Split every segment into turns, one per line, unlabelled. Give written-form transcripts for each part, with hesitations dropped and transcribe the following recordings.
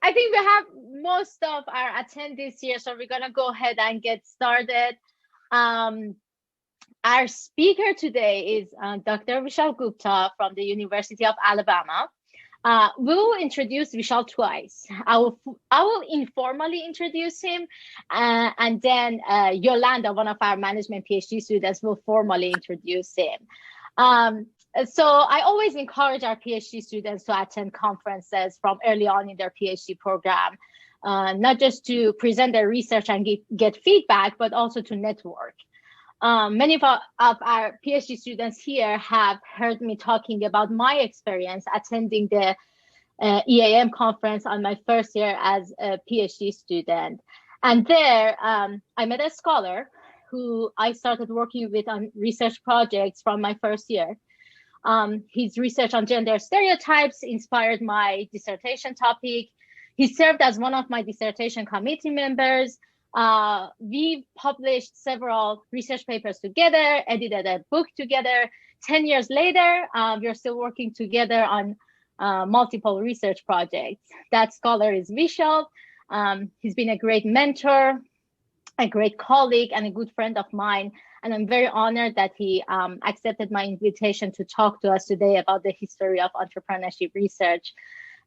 I think we have most of our attendees here, so we're gonna go ahead and get started. Our speaker today is Dr. Vishal Gupta from the University of Alabama. We will introduce Vishal twice. I will informally introduce him, and then Yolanda, one of our management PhD students, will formally introduce him. So I always encourage our PhD students to attend conferences from early on in their PhD program, not just to present their research and get feedback, but also to network. Many of our PhD students here have heard me talking about my experience attending the EAM conference on my first year as a PhD student. And there, I met a scholar who I started working with on research projects from my first year. His research on gender stereotypes inspired my dissertation topic. He served as one of my dissertation committee members. We've published several research papers together, edited a book together. 10 years later, we're still working together on multiple research projects. That scholar is Vishal. He's been a great mentor, a great colleague, and a good friend of mine. And I'm very honored that he accepted my invitation to talk to us today about the history of entrepreneurship research.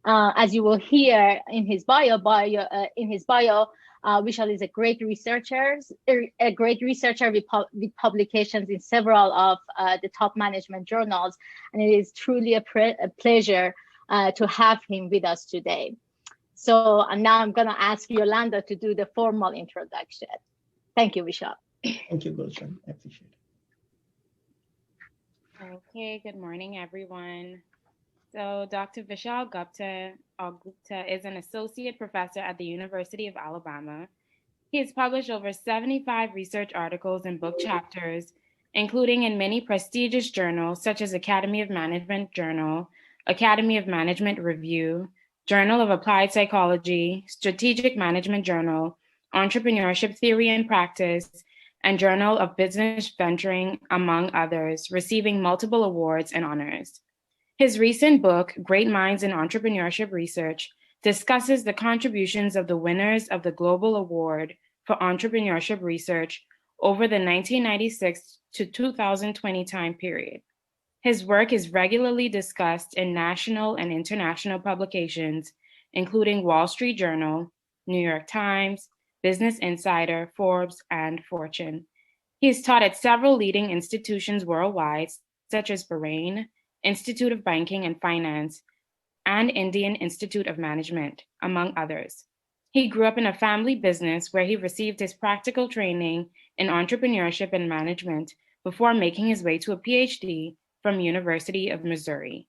As you will hear in his bio, Vishal is a great researcher with publications in several of the top management journals, and it is truly a pleasure to have him with us today. So now I'm going to ask Yolanda to do the formal introduction. Thank you, Vishal.
Thank you, Golshan. I appreciate it.
Okay, good morning, everyone. So Dr. Vishal Gupta is an associate professor at the University of Alabama. He has published over 75 research articles and book chapters, including in many prestigious journals such as Academy of Management Journal, Academy of Management Review, Journal of Applied Psychology, Strategic Management Journal, Entrepreneurship Theory and Practice, and Journal of Business Venturing, among others, receiving multiple awards and honors. His recent book, Great Minds in Entrepreneurship Research, discusses the contributions of the winners of the Global Award for Entrepreneurship Research over the 1996 to 2020 time period. His work is regularly discussed in national and international publications, including Wall Street Journal, New York Times, Business Insider, Forbes, and Fortune. He has taught at several leading institutions worldwide, such as Bahrain, Institute of Banking and Finance, and Indian Institute of Management, among others. He grew up in a family business where he received his practical training in entrepreneurship and management before making his way to a PhD from University of Missouri.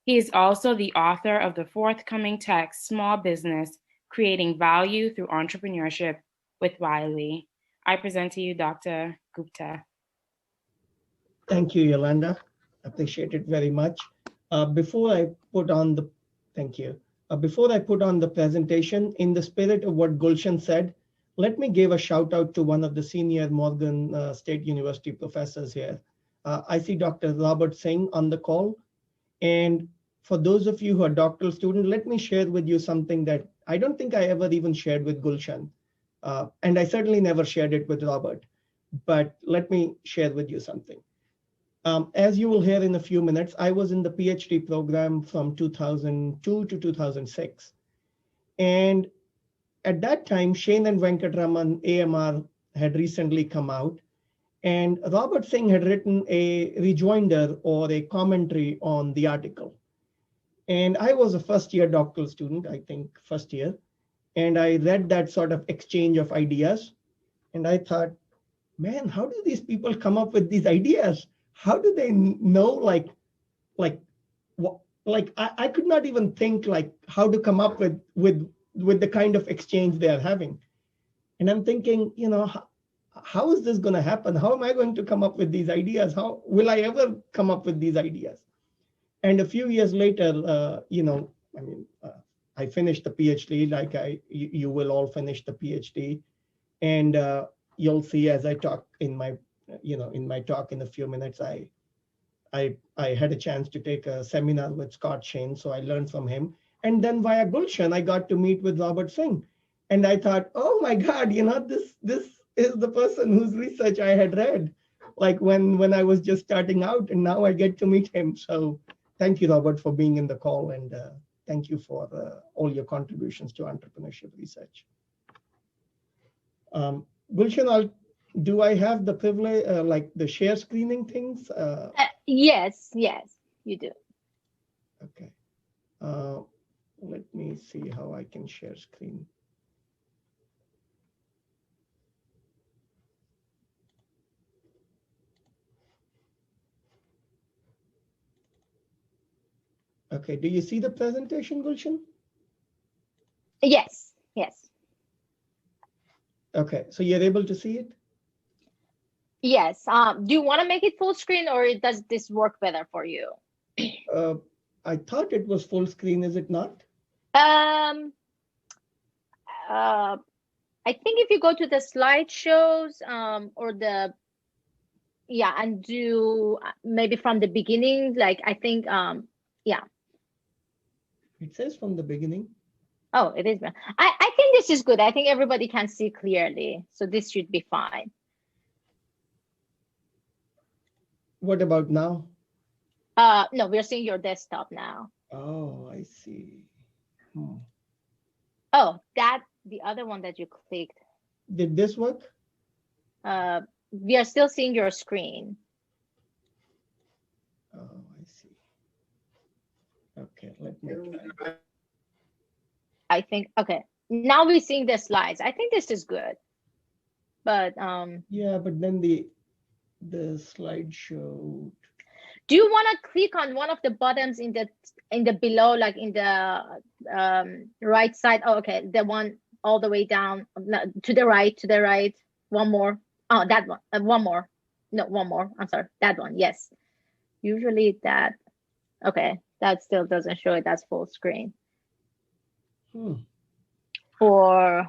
He is also the author of the forthcoming text, Small Business, Creating Value Through Entrepreneurship with Wiley. I present to you Dr. Gupta.
Thank you, Yolanda. Appreciate it very much. Before I put on the presentation, in the spirit of what Golshan said, let me give a shout out to one of the senior Morgan State University professors here. I see Dr. Robert Singh on the call. And for those of you who are doctoral students, let me share with you something that I don't think I ever even shared with Golshan. And I certainly never shared it with Robert, but let me share with you something. As you will hear in a few minutes, I was in the PhD program from 2002 to 2006. And at that time, Shane and Venkatraman AMR had recently come out, and Robert Singh had written a rejoinder or a commentary on the article. And I was a first year doctoral student, I think first year. And I read that sort of exchange of ideas. And I thought, man, how do these people come up with these ideas? How do they know, I could not even think like how to come up with the kind of exchange they are having. And I'm thinking, how is this going to happen? How am I going to come up with these ideas? How will I ever come up with these ideas? And a few years later, I finished the PhD, like you will all finish the PhD. And you'll see as I talk in my talk in a few minutes, I had a chance to take a seminar with Scott Shane, so I learned from him. And then via Gulshan, I got to meet with Robert Singh. And I thought, oh my God, this is the person whose research I had read, like when I was just starting out, and now I get to meet him. So thank you, Robert, for being in the call, and thank you for all your contributions to entrepreneurship research. Gulshan, do I have the privilege, like the share screening things?
Yes, you do.
Okay. Let me see how I can share screen. Okay, do you see the presentation, Gulshan?
Yes.
Okay, so you're able to see it?
Yes. Do you want to make it full screen, or does this work better for you?
I thought it was full screen, is it not?
I think if you go to the slideshows, or and do maybe from the beginning, like I think, yeah.
It says from the beginning.
Oh, it is. I think this is good. I think everybody can see clearly, so this should be fine.
What about now?
No, we're seeing your desktop now.
Oh, I see.
Oh, the other one that you clicked.
Did this work?
We are still seeing your screen.
Oh, I see. Okay, let me try.
I think, okay, now we're seeing the slides. I think this is good, but
yeah, but then the slideshow.
Do you want to click on one of the buttons in the below, like in the right side? Oh, okay, the one all the way down to the right. One more. Oh, that one. One more. No, one more. I'm sorry. That one. Yes. Usually that. Okay, that still doesn't show it as full screen. Or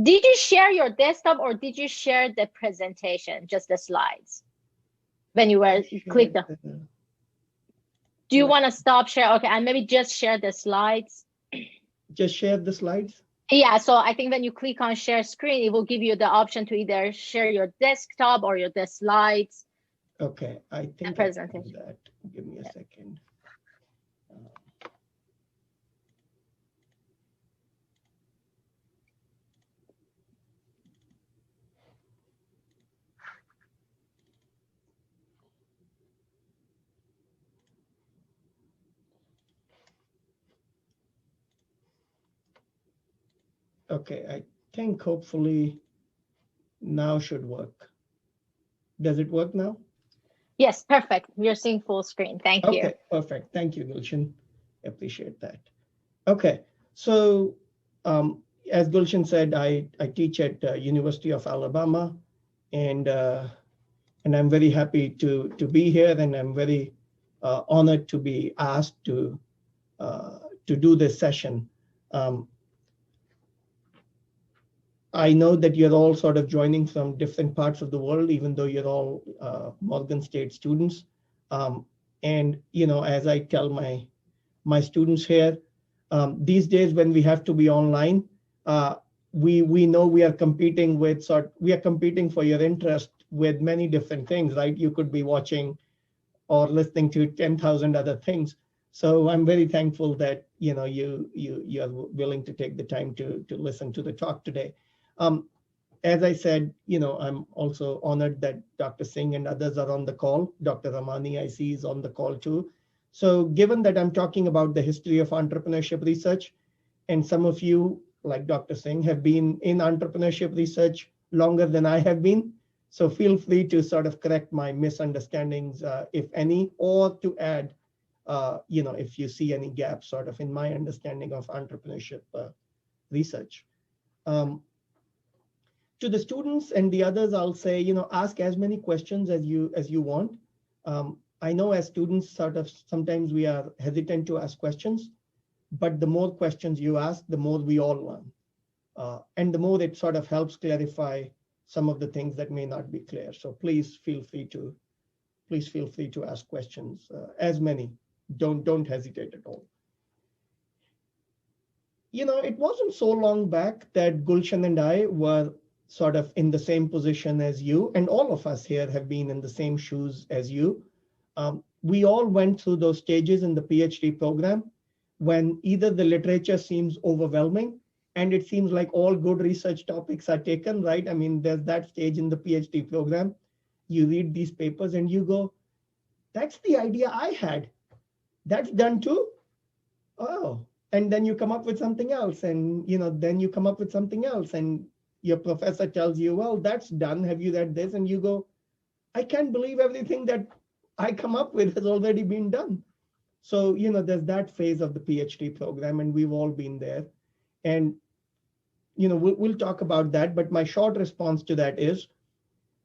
did you share your desktop, or did you share the presentation, just the slides? When you were clicked on. Do you want to stop share? Okay, and maybe just share the slides.
Just share the slides?
Yeah, so I think when you click on share screen, it will give you the option to either share your desktop or the slides.
Okay, I think I can do that. Give me a second. Okay, I think hopefully now should work. Does it work now?
Yes, perfect. We're seeing full screen. Thank you.
Okay, perfect. Thank you, Gulshan. Appreciate that. Okay, so as Gulshan said, I teach at University of Alabama, and I'm very happy to be here, and I'm very honored to be asked to do this session. I know that you're all sort of joining from different parts of the world, even though you're all Morgan State students. And as I tell my students here, these days when we have to be online, we know we are competing for your interest with many different things, right? You could be watching or listening to 10,000 other things. So I'm very thankful that you are willing to take the time to listen to the talk today. As I said, I'm also honored that Dr. Singh and others are on the call. Dr. Ramani, I see, is on the call too. So given that I'm talking about the history of entrepreneurship research, and some of you, like Dr. Singh, have been in entrepreneurship research longer than I have been, so feel free to sort of correct my misunderstandings, if any, or to add, if you see any gaps sort of in my understanding of entrepreneurship research. To the students and the others, I'll say, ask as many questions as you want. I know as students, sort of sometimes we are hesitant to ask questions, but the more questions you ask, the more we all learn. And the more it sort of helps clarify some of the things that may not be clear. So please feel free to ask questions, as many, don't hesitate at all. It wasn't so long back that Gulshan and I were sort of in the same position as you, and all of us here have been in the same shoes as you. We all went through those stages in the PhD program when either the literature seems overwhelming and it seems like all good research topics are taken, right? I mean, there's that stage in the PhD program. You read these papers and you go, that's the idea I had. That's done too? Oh, and then you come up with something else, and then you come up with something else, and your professor tells you, well, that's done. Have you read this? And you go, I can't believe everything that I come up with has already been done. So, there's that phase of the PhD program, and we've all been there. And, we'll talk about that. But my short response to that is,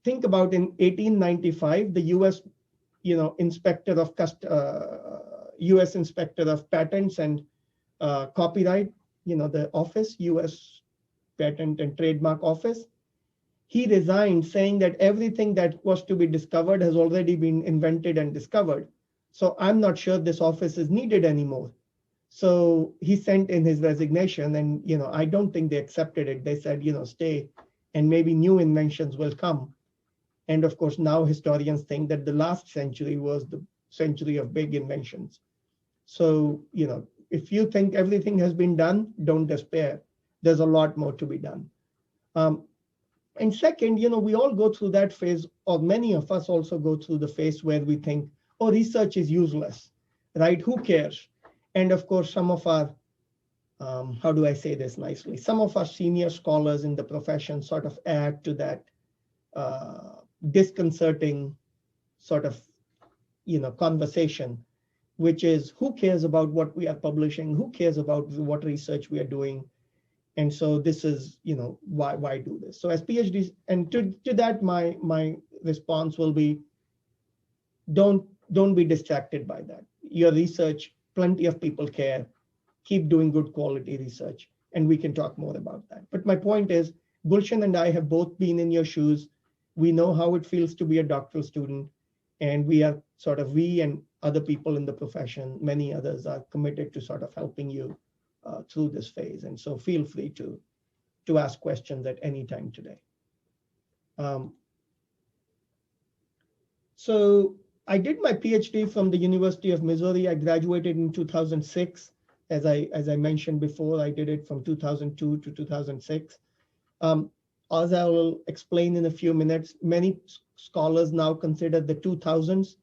think about in 1895, the US, inspector of US inspector of patents and copyright, the office, US Patent and Trademark Office, he resigned saying that everything that was to be discovered has already been invented and discovered. So I'm not sure this office is needed anymore. So he sent in his resignation, and I don't think they accepted it. They said, stay, and maybe new inventions will come. And of course, now historians think that the last century was the century of big inventions. So, if you think everything has been done, don't despair. There's a lot more to be done. And second, we all go through that phase, or many of us also go through the phase where we think, oh, research is useless, right? Who cares? And of course, some of our, how do I say this nicely? Some of our senior scholars in the profession sort of add to that disconcerting sort of, conversation, which is, who cares about what we are publishing? Who cares about what research we are doing? And so this is, why do this? So as PhDs, and to that, my response will be, don't be distracted by that. Your research, plenty of people care. Keep doing good quality research, and we can talk more about that. But my point is, Gulshan and I have both been in your shoes. We know how it feels to be a doctoral student, and we and other people in the profession, many others, are committed to sort of helping you through this phase. And so feel free to ask questions at any time today. So I did my PhD from the University of Missouri. I graduated in 2006. As I mentioned before, I did it from 2002 to 2006. As I will explain in a few minutes, many scholars now consider the 2000s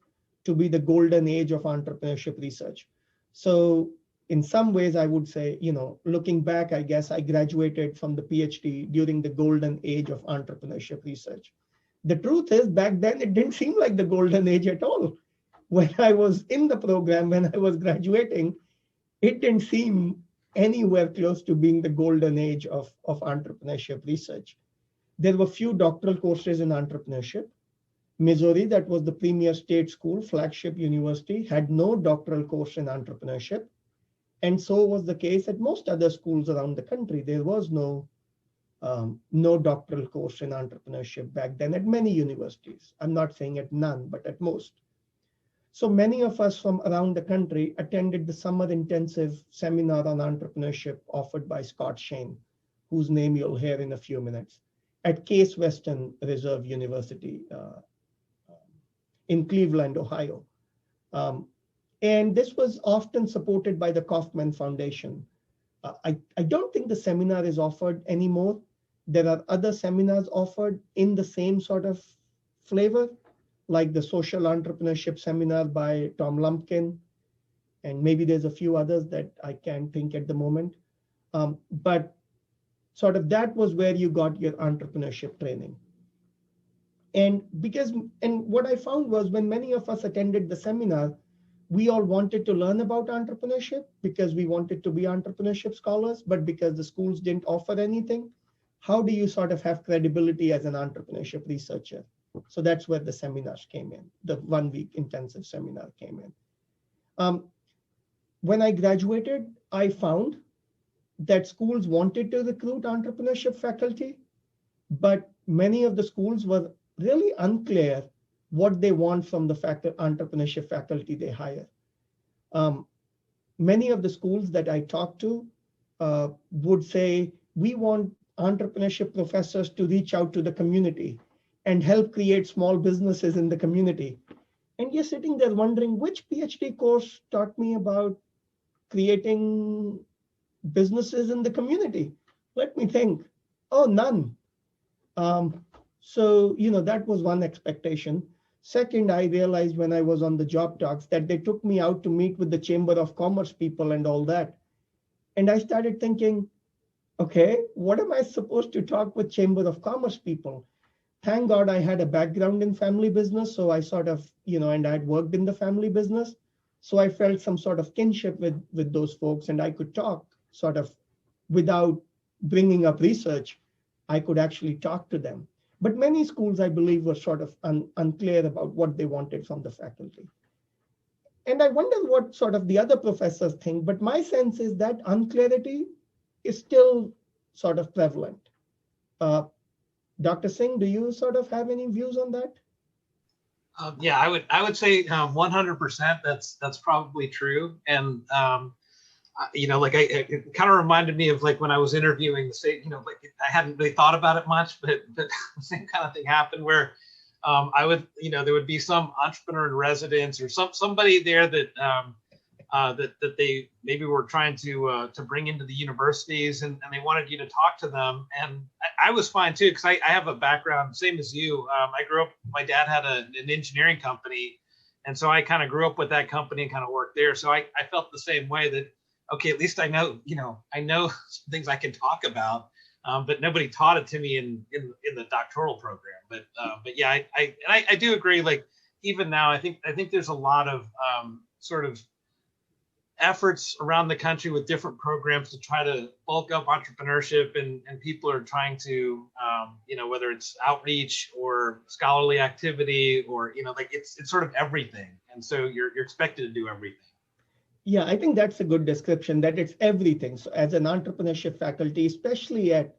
to be the golden age of entrepreneurship research. So in some ways, I would say, looking back, I guess I graduated from the PhD during the golden age of entrepreneurship research. The truth is, back then, it didn't seem like the golden age at all. When I was in the program, when I was graduating, it didn't seem anywhere close to being the golden age of entrepreneurship research. There were few doctoral courses in entrepreneurship. Missouri, that was the premier state school, flagship university, had no doctoral course in entrepreneurship. And so was the case at most other schools around the country. There was no doctoral course in entrepreneurship back then at many universities. I'm not saying at none, but at most. So many of us from around the country attended the summer intensive seminar on entrepreneurship offered by Scott Shane, whose name you'll hear in a few minutes, at Case Western Reserve University in Cleveland, Ohio. And this was often supported by the Kauffman Foundation. I don't think the seminar is offered anymore. There are other seminars offered in the same sort of flavor, like the Social Entrepreneurship Seminar by Tom Lumpkin. And maybe there's a few others that I can't think at the moment. But sort of that was where you got your entrepreneurship training. And what I found was when many of us attended the seminar, we all wanted to learn about entrepreneurship because we wanted to be entrepreneurship scholars, but because the schools didn't offer anything, how do you sort of have credibility as an entrepreneurship researcher? So that's where the seminars came in, the 1 week intensive seminar came in. When I graduated, I found that schools wanted to recruit entrepreneurship faculty, but many of the schools were really unclear what they want from the entrepreneurship faculty they hire. Um, Many of the schools that I talk to would say, we want entrepreneurship professors to reach out to the community and help create small businesses in the community. And you're sitting there wondering, which PhD course taught me about creating businesses in the community? Let me think. Oh, none. So, that was one expectation. Second, I realized when I was on the job talks that they took me out to meet with the Chamber of Commerce people and all that. And I started thinking, okay, what am I supposed to talk with Chamber of Commerce people? Thank God I had a background in family business. So I sort of, and I had worked in the family business. So I felt some sort of kinship with those folks, and I could talk sort of without bringing up research. I could actually talk to them. But many schools, I believe, were sort of unclear about what they wanted from the faculty. And I wonder what sort of the other professors think, but my sense is that unclarity is still sort of prevalent. Dr. Singh, do you sort of have any views on that?
Yeah, I would say 100%. That's probably true. And like it kind of reminded me of like when I was interviewing the state. Like I hadn't really thought about it much, but the same kind of thing happened where I would, there would be some entrepreneur in residence or somebody there that that they maybe were trying to bring into the universities, and they wanted you to talk to them. And I was fine too, because I have a background, same as you. I grew up, my dad had an engineering company. And so I kind of grew up with that company and kind of worked there. So I felt the same way that, okay, at least I know some things I can talk about, but nobody taught it to me in the doctoral program. But yeah, I do agree. Like even now, I think there's a lot of sort of efforts around the country with different programs to try to bulk up entrepreneurship, and people are trying to, whether it's outreach or scholarly activity or, like it's sort of everything. And so you're expected to do everything.
Yeah, I think that's a good description, that it's everything. So as an entrepreneurship faculty, especially at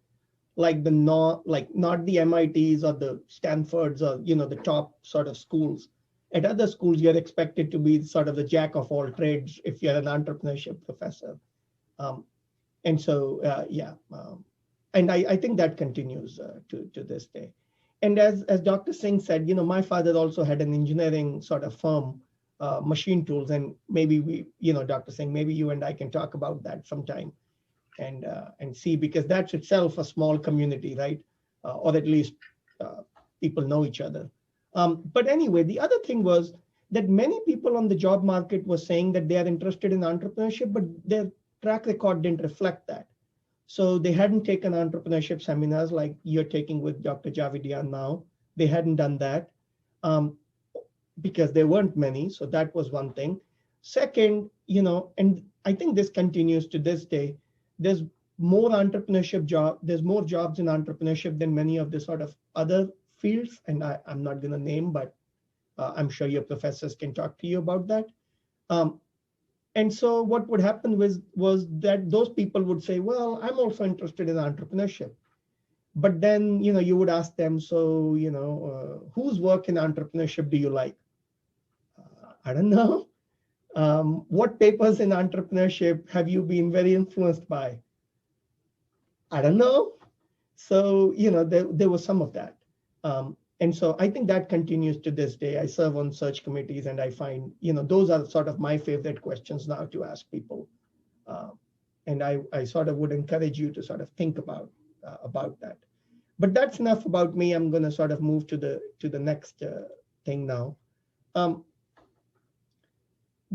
like not the MITs or the Stanfords or, the top sort of schools. At other schools, you're expected to be sort of the jack of all trades if you're an entrepreneurship professor. And so, and I think that continues to this day. And as Dr. Singh said, my father also had an engineering sort of firm, machine tools, and maybe we, Dr. Singh, maybe you and I can talk about that sometime and see, because that's itself a small community, right? Or at least people know each other. But anyway, the other thing was that many people on the job market were saying that they are interested in entrepreneurship, but their track record didn't reflect that. So they hadn't taken entrepreneurship seminars like you're taking with Dr. Javadian now. They hadn't done that because there weren't many. So that was one thing. Second, and I think this continues to this day, there's more entrepreneurship there's more jobs in entrepreneurship than many of the sort of other fields, and I'm not going to name, but I'm sure your professors can talk to you about that. And so what would happen was that those people would say, well, I'm also interested in entrepreneurship. But then, you would ask them, so, whose work in entrepreneurship do you like? I don't know. What papers in entrepreneurship have you been very influenced by? I don't know. So, there was some of that. And so I think that continues to this day. I serve on search committees, and I find, those are sort of my favorite questions now to ask people. And I sort of would encourage you to sort of think about that. But that's enough about me. I'm going to sort of move to the next thing now.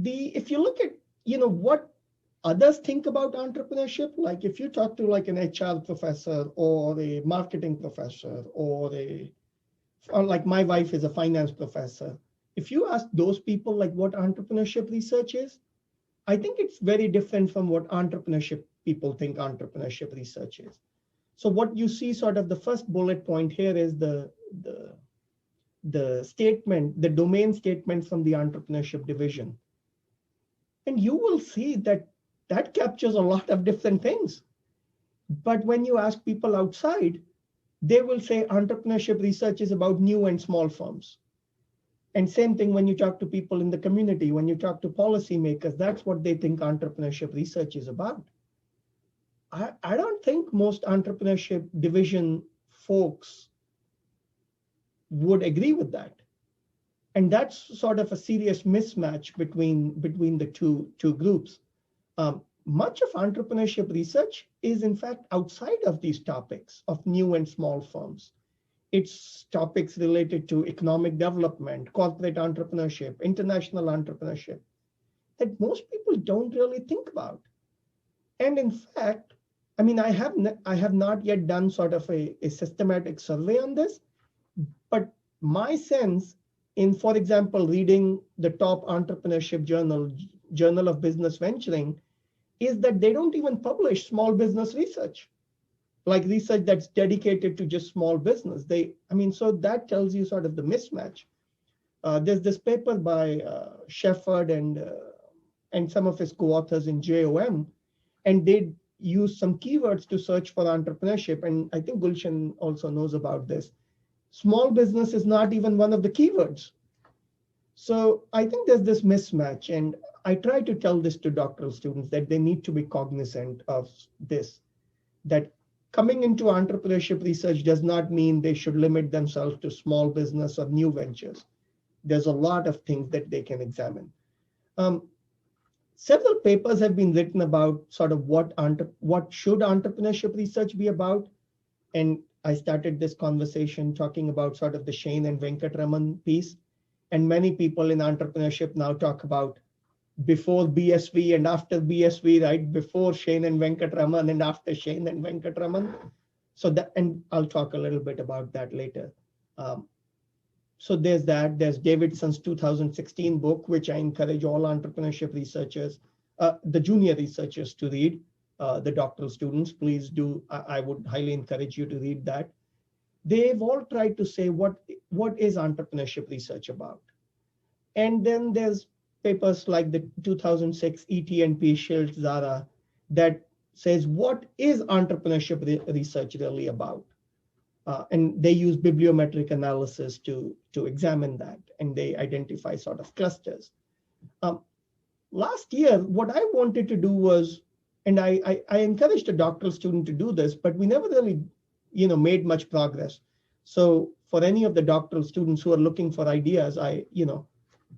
If you look at, what others think about entrepreneurship, like if you talk to like an HR professor or a marketing professor or like my wife is a finance professor. If you ask those people like what entrepreneurship research is, I think it's very different from what entrepreneurship people think entrepreneurship research is. So what you see sort of the first bullet point here is the statement, the domain statement from the entrepreneurship division. And you will see that captures a lot of different things. But when you ask people outside, they will say entrepreneurship research is about new and small firms. And same thing when you talk to people in the community, when you talk to policymakers, that's what they think entrepreneurship research is about. I don't think most entrepreneurship division folks would agree with that. And that's sort of a serious mismatch between the two groups. Much of entrepreneurship research is in fact outside of these topics of new and small firms. It's topics related to economic development, corporate entrepreneurship, international entrepreneurship that most people don't really think about. And in fact, I mean, I have not yet done sort of a systematic survey on this, but my sense in, for example, reading the top entrepreneurship journal of business venturing, is that they don't even publish small business research, like research that's dedicated to just small business. So that tells you sort of the mismatch. There's this paper by Shefford and some of his co-authors in JOM, and they use some keywords to search for entrepreneurship. And I think Gulshan also knows about this. Small business is not even one of the keywords. So I think there's this mismatch. And I try to tell this to doctoral students that they need to be cognizant of this, that coming into entrepreneurship research does not mean they should limit themselves to small business or new ventures. There's a lot of things that they can examine. Several papers have been written about sort of what should entrepreneurship research be about. And I started this conversation talking about sort of the Shane and Venkatraman piece. And many people in entrepreneurship now talk about before BSV and after BSV, right? Before Shane and Venkatraman and after Shane and Venkatraman. So that, and I'll talk a little bit about that later. So there's that. There's Davidson's 2016 book, which I encourage all entrepreneurship researchers, the junior researchers to read. The doctoral students, please do. I would highly encourage you to read that. They've all tried to say what is entrepreneurship research about. And then there's papers like the 2006 ET&P Schild Zara that says what is entrepreneurship research really about. And they use bibliometric analysis to examine that, and they identify sort of clusters. Last year, what I wanted to do was, and I encouraged a doctoral student to do this, but we never really, made much progress. So for any of the doctoral students who are looking for ideas,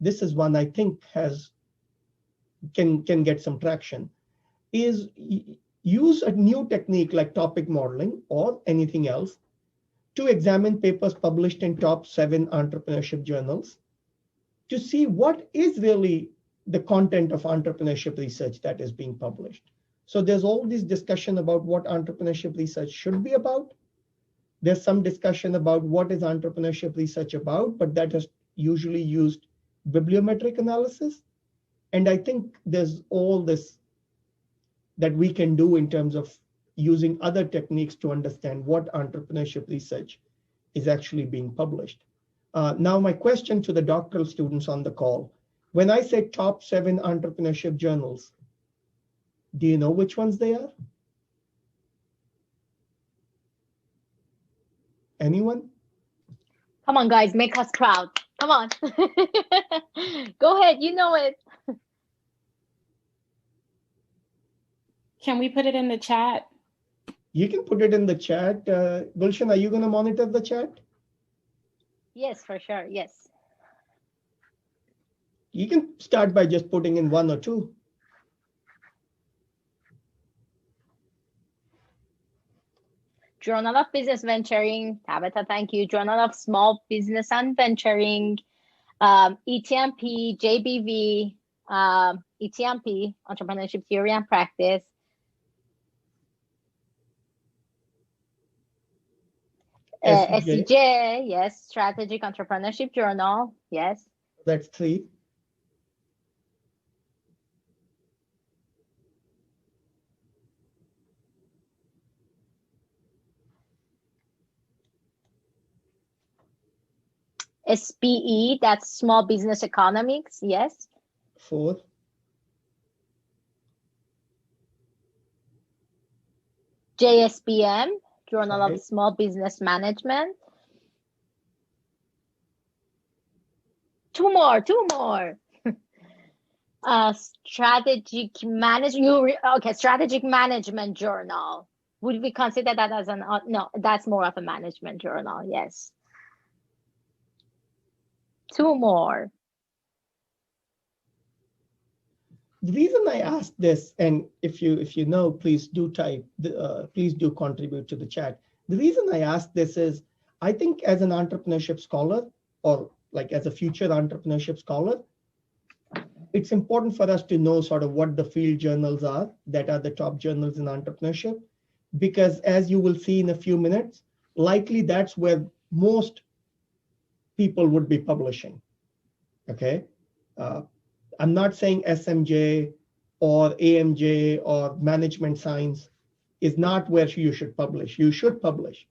this is one I think can get some traction, is use a new technique like topic modeling or anything else to examine papers published in top 7 entrepreneurship journals to see what is really the content of entrepreneurship research that is being published. So there's all this discussion about what entrepreneurship research should be about. There's some discussion about what is entrepreneurship research about, but that has usually used bibliometric analysis. And I think there's all this that we can do in terms of using other techniques to understand what entrepreneurship research is actually being published. Now, my question to the doctoral students on the call, when I say top 7 entrepreneurship journals, do you know which ones they are? Anyone?
Come on, guys, make us proud. Come on. Go ahead, you know it.
Can we put it in the chat?
You can put it in the chat. Gulshan, are you going to monitor the chat?
Yes, for sure. Yes.
You can start by just putting in 1 or 2.
Journal of Business Venturing, Tabitha, thank you. Journal of Small Business and Venturing, ETMP, JBV, ETMP, Entrepreneurship Theory and Practice. SCJ, yes, Strategic Entrepreneurship Journal, yes.
That's 3.
SBE, that's Small Business Economics, yes.
4.
JSBM, Journal
5.
of Small Business Management. two more. Strategic management. Okay, strategic management journal. Would we consider that as an no? That's more of a management journal. Yes. Two more.
The reason I asked this, and if you know, please do type. Please do contribute to the chat. The reason I asked this is, I think as an entrepreneurship scholar, or like as a future entrepreneurship scholar, it's important for us to know sort of what the field journals are that are the top journals in entrepreneurship, because as you will see in a few minutes, likely that's where most people would be publishing. Okay. I'm not saying SMJ or AMJ or management science is not where you should publish. You should publish.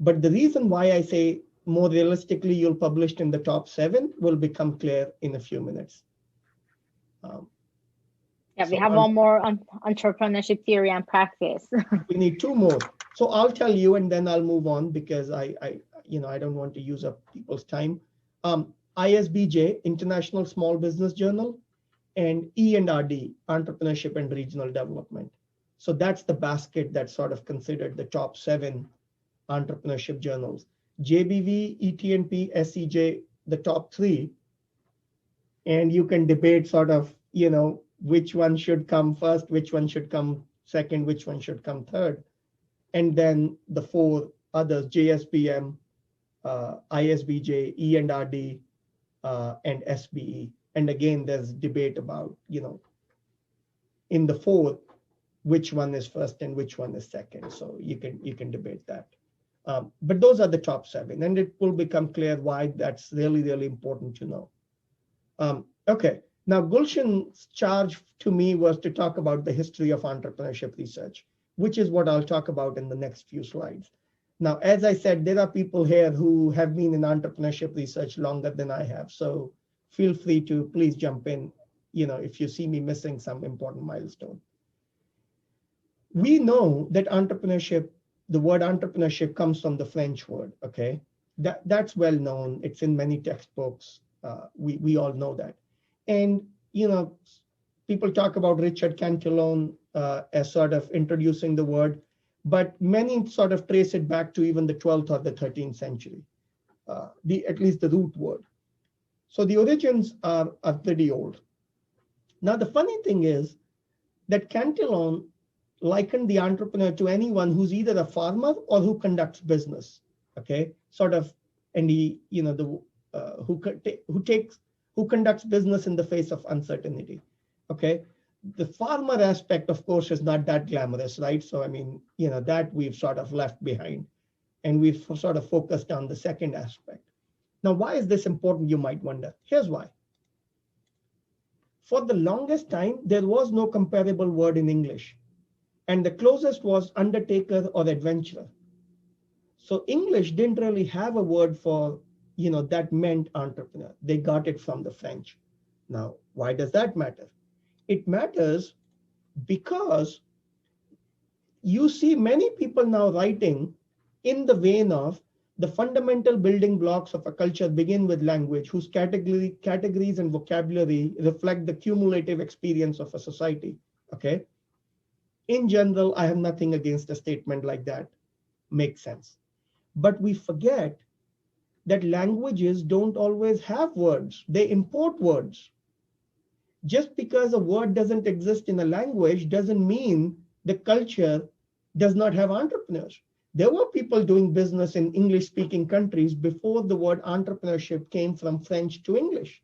But the reason why I say more realistically you'll publish in the top 7 will become clear in a few minutes.
Yeah, we have one more on entrepreneurship theory and practice.
We need 2 more. So I'll tell you, and then I'll move on because I don't want to use up people's time. ISBJ, International Small Business Journal, and E&RD, Entrepreneurship and Regional Development. So that's the basket that's sort of considered the top 7 entrepreneurship journals. JBV, ETNP, SEJ, the top 3. And you can debate sort of, which one should come first, which one should come second, which one should come third. And then the 4 others, JSPM, ISBJ, E&RD, and SBE. And again, there's debate about, in the 4, which one is first and which one is second. So you can debate that. But those are the top 7, and it will become clear why that's really, really important to know. Okay, now Golshan's charge to me was to talk about the history of entrepreneurship research, which is what I'll talk about in the next few slides. Now, as I said, there are people here who have been in entrepreneurship research longer than I have. So feel free to please jump in, if you see me missing some important milestone. We know that entrepreneurship, the word entrepreneurship comes from the French word, okay? That's well known. It's in many textbooks. We all know that. And, people talk about Richard Cantillon as sort of introducing the word, but many sort of trace it back to even the 12th or the 13th century, at least the root word. So the origins are pretty old. Now, the funny thing is that Cantillon likened the entrepreneur to anyone who's either a farmer or who conducts business, okay? Sort of, and he, who conducts business in the face of uncertainty, okay? The farmer aspect, of course, is not that glamorous, right? So, I mean, that we've sort of left behind, and we've sort of focused on the second aspect. Now, why is this important, you might wonder? Here's why. For the longest time, there was no comparable word in English, and the closest was undertaker or adventurer. So English didn't really have a word for, that meant entrepreneur. They got it from the French. Now, why does that matter? It matters because you see many people now writing in the vein of the fundamental building blocks of a culture begin with language, whose categories and vocabulary reflect the cumulative experience of a society, okay? In general, I have nothing against a statement like that. Makes sense. But we forget that languages don't always have words. They import words. Just because a word doesn't exist in a language doesn't mean the culture does not have entrepreneurs. There were people doing business in English-speaking countries before the word entrepreneurship came from French to English.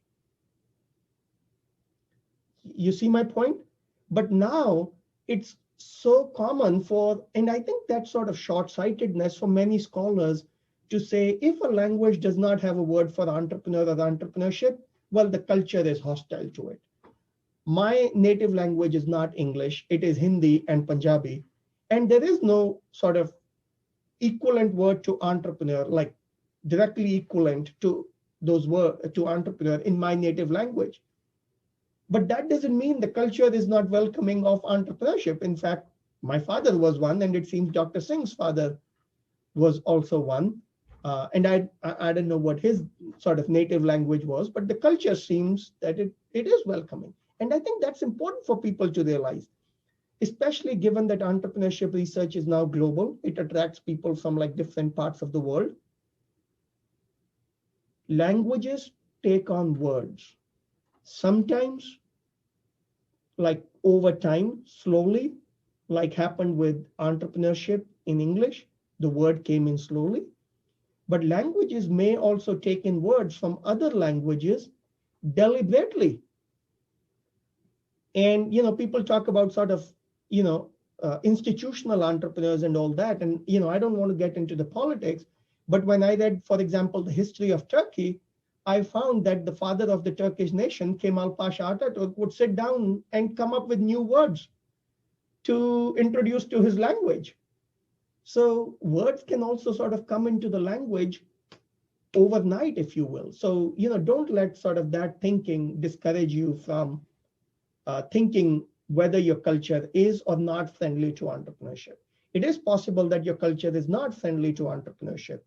You see my point? But now it's so common and I think that sort of short-sightedness for many scholars to say, if a language does not have a word for entrepreneur or entrepreneurship, well, the culture is hostile to it. My native language is not English, it is Hindi and Punjabi. And there is no sort of equivalent word to entrepreneur, like directly equivalent to those words to entrepreneur in my native language. But that doesn't mean the culture is not welcoming of entrepreneurship. In fact, my father was one, and it seems Dr. Singh's father was also one. And I don't know what his sort of native language was, but the culture seems that it is welcoming. And I think that's important for people to realize, especially given that entrepreneurship research is now global. It attracts people from like different parts of the world. Languages take on words, sometimes like over time, slowly, like happened with entrepreneurship in English. The word came in slowly. But languages may also take in words from other languages deliberately. And, people talk about sort of, institutional entrepreneurs and all that. And, I don't want to get into the politics, but when I read, for example, the history of Turkey, I found that the father of the Turkish nation, Kemal Pasha Ataturk, would sit down and come up with new words to introduce to his language. So words can also sort of come into the language overnight, if you will. So, don't let sort of that thinking discourage you from thinking whether your culture is or not friendly to entrepreneurship. It is possible that your culture is not friendly to entrepreneurship,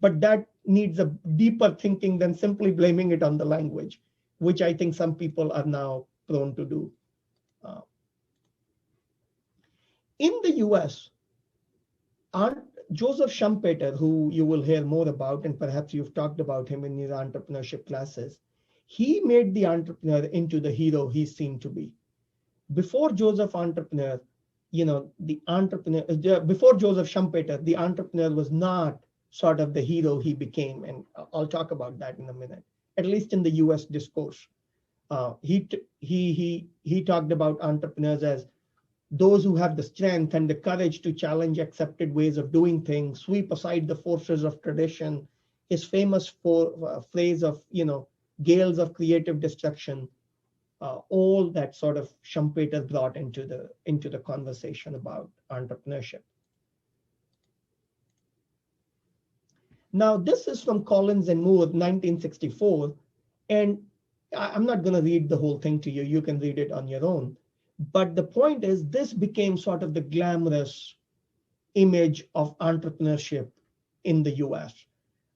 but that needs a deeper thinking than simply blaming it on the language, which I think some people are now prone to do. In the US, Joseph Schampeter, who you will hear more about, and perhaps you've talked about him in your entrepreneurship classes, he made the entrepreneur into the hero he seemed to be. Before Joseph Entrepreneur, before Joseph Schumpeter, the entrepreneur was not sort of the hero he became. And I'll talk about that in a minute, at least in the US discourse. He talked about entrepreneurs as those who have the strength and the courage to challenge accepted ways of doing things, sweep aside the forces of tradition. His famous phrase of, gales of creative destruction, all that sort of Schumpeter brought into the conversation about entrepreneurship. Now, this is from Collins and Moore, 1964, and I'm not going to read the whole thing to you. You can read it on your own. But the point is, this became sort of the glamorous image of entrepreneurship in the US,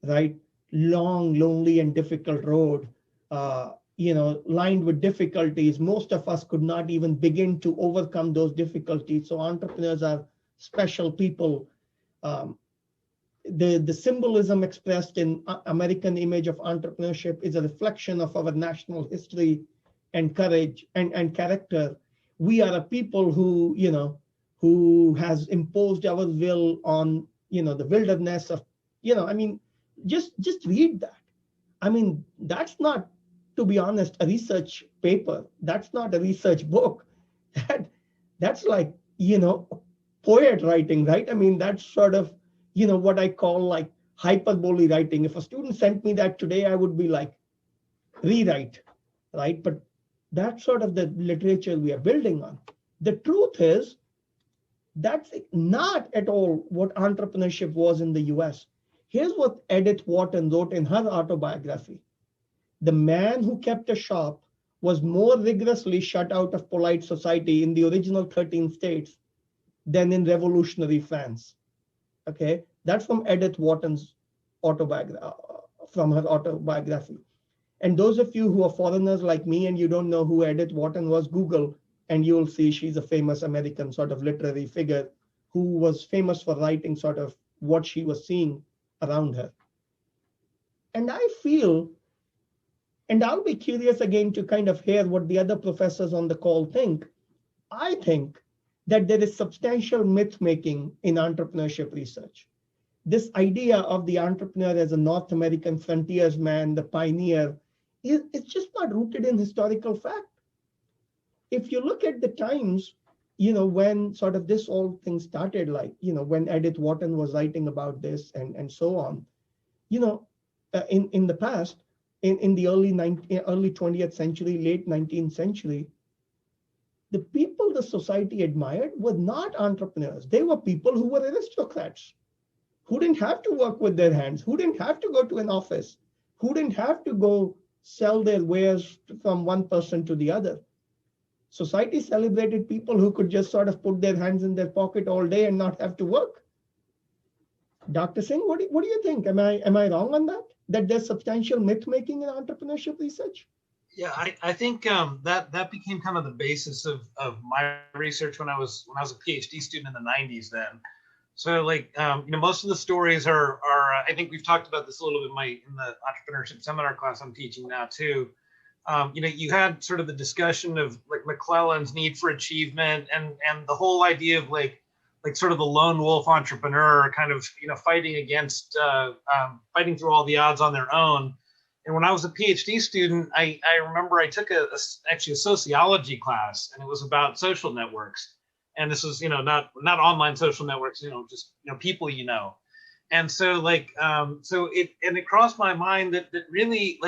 right? Long, lonely, and difficult road, lined with difficulties. Most of us could not even begin to overcome those difficulties. So entrepreneurs are special people. The symbolism expressed in American image of entrepreneurship is a reflection of our national history and courage and character. We are a people who has imposed our will on, the wilderness of, just read that. That's not, to be honest, a research paper. That's not a research book. That's like, poet writing, right? That's sort of, what I call like hyperbole writing. If a student sent me that today, I would be like, rewrite, right? But that's sort of the literature we are building on. The truth is, that's not at all what entrepreneurship was in the US. Here's what Edith Wharton wrote in her autobiography. The man who kept a shop was more rigorously shut out of polite society in the original 13 states than in revolutionary France. Okay, that's from Edith Wharton's autobiography. And those of you who are foreigners like me and you don't know who Edith Wharton was, Google, and you'll see she's a famous American sort of literary figure who was famous for writing sort of what she was seeing around her. And I feel, and I'll be curious again to kind of hear what the other professors on the call think. I think that there is substantial myth making in entrepreneurship research. This idea of the entrepreneur as a North American frontiersman, the pioneer, it's just not rooted in historical fact. If you look at the times, when sort of this whole thing started, like, when Edith Wharton was writing about this and so on, in the past, in the early 20th century, late 19th century, the people the society admired were not entrepreneurs. They were people who were aristocrats, who didn't have to work with their hands, who didn't have to go to an office, who didn't have to go sell their wares from one person to the other. Society celebrated people who could just sort of put their hands in their pocket all day and not have to work. Dr. Singh, what do you think? Am I wrong on that? That there's substantial myth making in entrepreneurship research?
Yeah, I think that became kind of the basis of my research when I was a PhD student in the 90s then. So like most of the stories are I think we've talked about this a little bit in the entrepreneurship seminar class I'm teaching now too. You had sort of the discussion of like McClellan's need for achievement and the whole idea of like sort of the lone wolf entrepreneur kind of fighting against fighting through all the odds on their own. And when I was a PhD student, I remember I took actually a sociology class, and it was about social networks. And this was not online social networks, just people And so it crossed my mind that really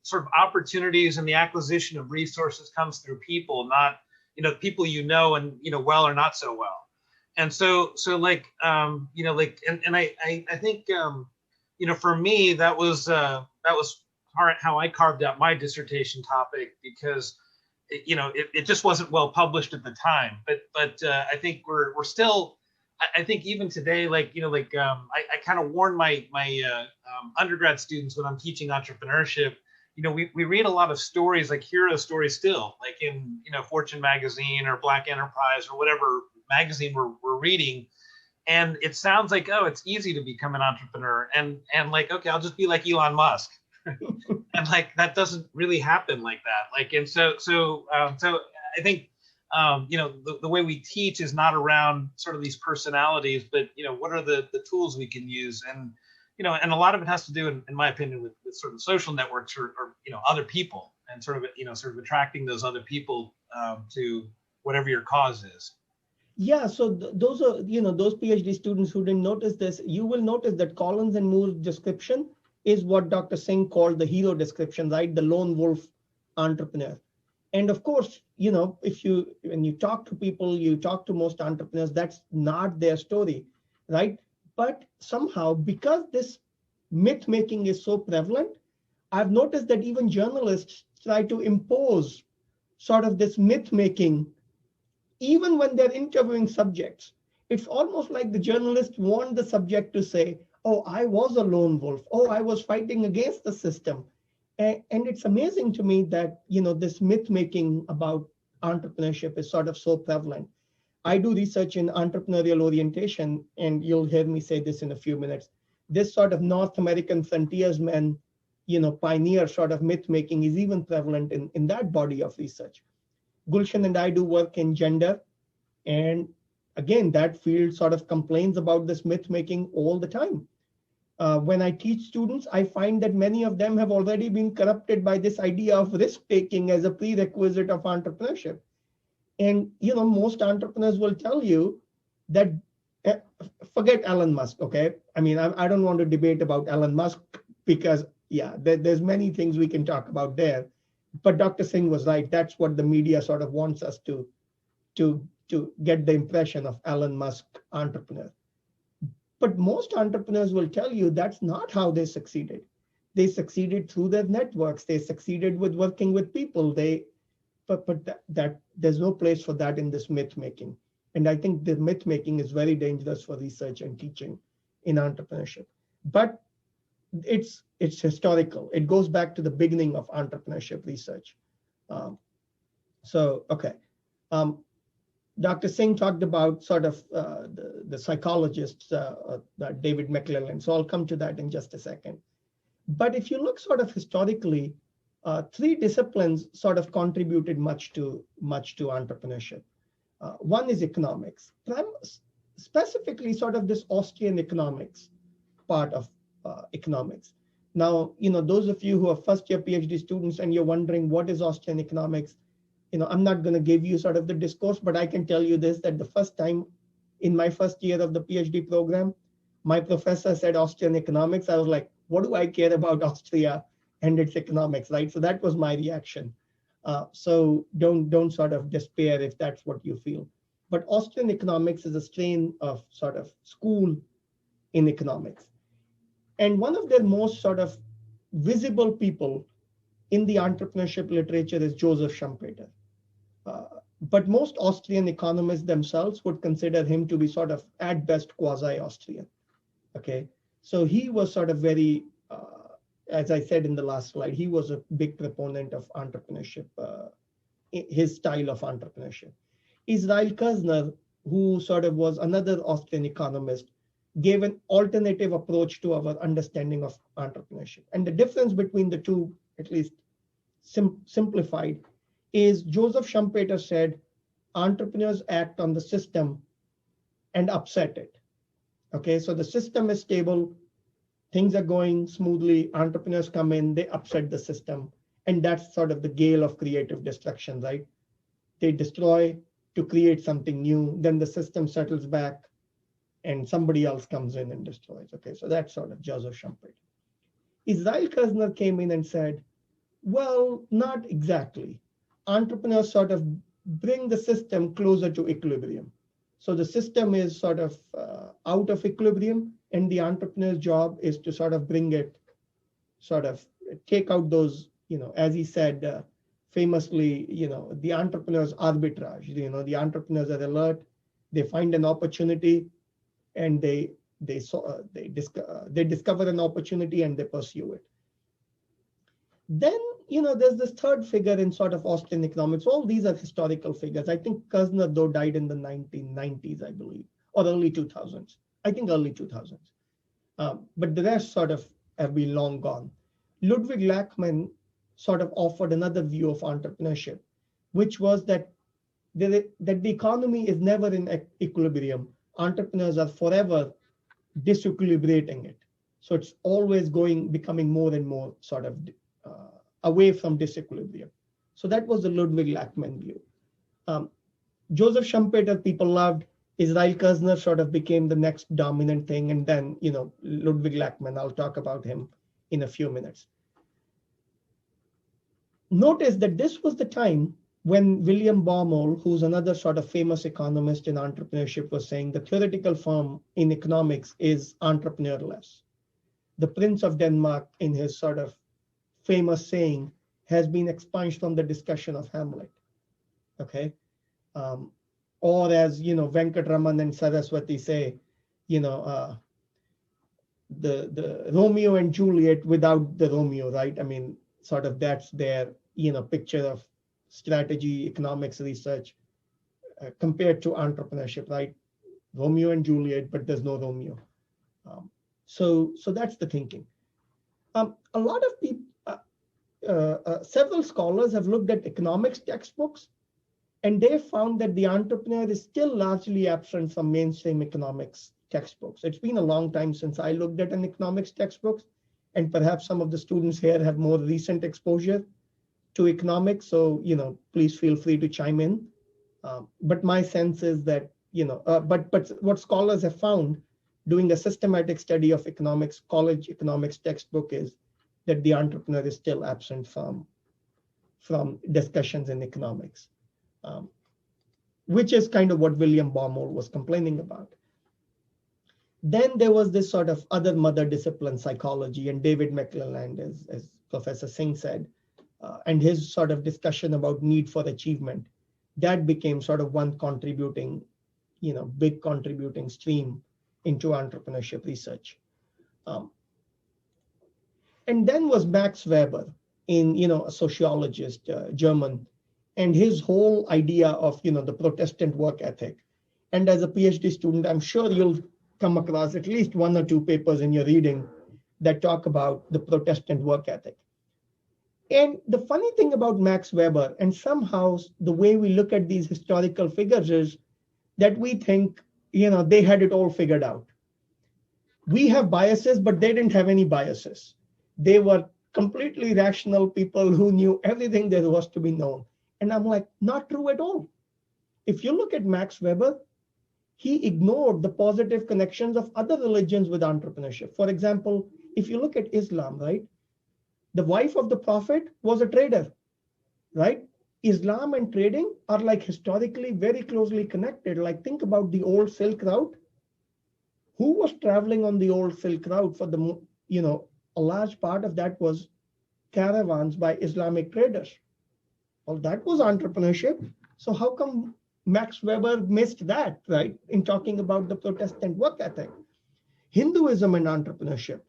sort of opportunities and the acquisition of resources comes through people, not people and well or not so well. And I think for me that was how I carved out my dissertation topic, because it just wasn't well published at the time. But I think we're still, I think even today, I kind of warn my undergrad students when I'm teaching entrepreneurship. We read a lot of stories, like hero stories still, like in Fortune magazine or Black Enterprise or whatever magazine we're reading. And it sounds like, oh, it's easy to become an entrepreneur, and like, okay, I'll just be like Elon Musk. And like that doesn't really happen like that. So I think the way we teach is not around sort of these personalities, but what are the tools we can use, and and a lot of it has to do, in my opinion, with sort of social networks or other people, and sort of attracting those other people to whatever your cause is.
Yeah, so those are those PhD students who didn't notice this. You will notice that Collins and Moore's description is what Dr. Singh called the hero description, right? The lone wolf entrepreneur. And of course, when you talk to people, you talk to most entrepreneurs, that's not their story, right? But somehow, because this myth making is so prevalent, I've noticed that even journalists try to impose sort of this myth making, even when they're interviewing subjects. It's almost like the journalists want the subject to say, oh, I was a lone wolf. Oh, I was fighting against the system. And it's amazing to me that, this myth making about entrepreneurship is sort of so prevalent. I do research in entrepreneurial orientation, and you'll hear me say this in a few minutes. This sort of North American frontiersman, pioneer sort of myth making is even prevalent in that body of research. Gulshan and I do work in gender. And again, that field sort of complains about this myth making all the time. When I teach students, I find that many of them have already been corrupted by this idea of risk taking as a prerequisite of entrepreneurship. And most entrepreneurs will tell you that forget Elon Musk, okay? I mean, I don't want to debate about Elon Musk, because there's many things we can talk about there. But Dr. Singh was right. That's what the media sort of wants us to get the impression of Elon Musk entrepreneur. But most entrepreneurs will tell you that's not how they succeeded. They succeeded through their networks. They succeeded with working with people. But that there's no place for that in this myth making. And I think the myth making is very dangerous for research and teaching in entrepreneurship. But it's historical. It goes back to the beginning of entrepreneurship research. Okay. Dr. Singh talked about sort of the psychologists, David McClellan. So I'll come to that in just a second. But if you look sort of historically, three disciplines sort of contributed much to entrepreneurship. One is economics, specifically sort of this Austrian economics part of economics. Now, those of you who are first-year PhD students and you're wondering what is Austrian economics, I'm not going to give you sort of the discourse, but I can tell you this, that the first time in my first year of the PhD program, my professor said Austrian economics. I was like, what do I care about Austria and its economics, right? So that was my reaction. So don't sort of despair if that's what you feel. But Austrian economics is a strain of sort of school in economics. And one of their most sort of visible people in the entrepreneurship literature is Joseph Schampeter. But most Austrian economists themselves would consider him to be sort of, at best, quasi-Austrian. Okay, so he was sort of very, as I said in the last slide, he was a big proponent of entrepreneurship, his style of entrepreneurship. Israel Kirzner, who sort of was another Austrian economist, gave an alternative approach to our understanding of entrepreneurship. And the difference between the two, at least simplified, is Joseph Schampeter said, entrepreneurs act on the system and upset it. Okay, so the system is stable, things are going smoothly, entrepreneurs come in, they upset the system. And that's sort of the gale of creative destruction, right? They destroy to create something new, then the system settles back and somebody else comes in and destroys. Okay, so that's sort of Joseph Schumpeter. Israel Kirzner came in and said, well, not exactly. Entrepreneurs sort of bring the system closer to equilibrium. So the system is sort of out of equilibrium, and the entrepreneur's job is to sort of bring it, sort of take out those, as he said famously, the entrepreneur's arbitrage. The entrepreneurs are alert, they find an opportunity, and they discover an opportunity and they pursue it. Then, there's this third figure in sort of Austrian economics. All these are historical figures. I think Kirzner, though, died in the 1990s, I believe, or early 2000s. I think early 2000s. But the rest sort of have been long gone. Ludwig Lachmann sort of offered another view of entrepreneurship, which was that the economy is never in equilibrium. Entrepreneurs are forever disequilibrating it. So it's always becoming more and more sort of away from disequilibrium. So that was the Ludwig Lachmann view. Joseph Schumpeter, people loved. Israel Kirzner sort of became the next dominant thing. And then, Ludwig Lachmann, I'll talk about him in a few minutes. Notice that this was the time when William Baumol, who's another sort of famous economist in entrepreneurship, was saying the theoretical form in economics is entrepreneurless. The Prince of Denmark, in his sort of famous saying, has been expunged from the discussion of Hamlet. Okay, or as Venkatraman and Saraswati say, the Romeo and Juliet without the Romeo, right? I mean, sort of that's their picture of strategy, economics research compared to entrepreneurship, right? Romeo and Juliet, but there's no Romeo. So that's the thinking. A lot of people, several scholars have looked at economics textbooks, and they found that the entrepreneur is still largely absent from mainstream economics textbooks. It's been a long time since I looked at an economics textbooks, and perhaps some of the students here have more recent exposure to economics. So, please feel free to chime in. But my sense is that, but what scholars have found doing a systematic study of economics, college economics textbook, is that the entrepreneur is still absent from discussions in economics, which is kind of what William Baumol was complaining about. Then there was this sort of other mother discipline, psychology, and David McClelland, as Professor Singh said, and his sort of discussion about need for achievement, that became sort of one contributing, big contributing stream into entrepreneurship research. And then was Max Weber, a sociologist, German, and his whole idea of, the Protestant work ethic. And as a PhD student, I'm sure you'll come across at least one or two papers in your reading that talk about the Protestant work ethic. And the funny thing about Max Weber, and somehow the way we look at these historical figures, is that we think, they had it all figured out. We have biases, but they didn't have any biases. They were completely rational people who knew everything there was to be known. And I'm like, not true at all. If you look at Max Weber, he ignored the positive connections of other religions with entrepreneurship. For example, if you look at Islam, right? The wife of the prophet was a trader, right? Islam and trading are like historically very closely connected. Like think about the old Silk Route. Who was traveling on the old Silk Route for the, a large part of that was caravans by Islamic traders. Well, that was entrepreneurship. So how come Max Weber missed that, right? In talking about the Protestant work ethic. Hinduism and entrepreneurship.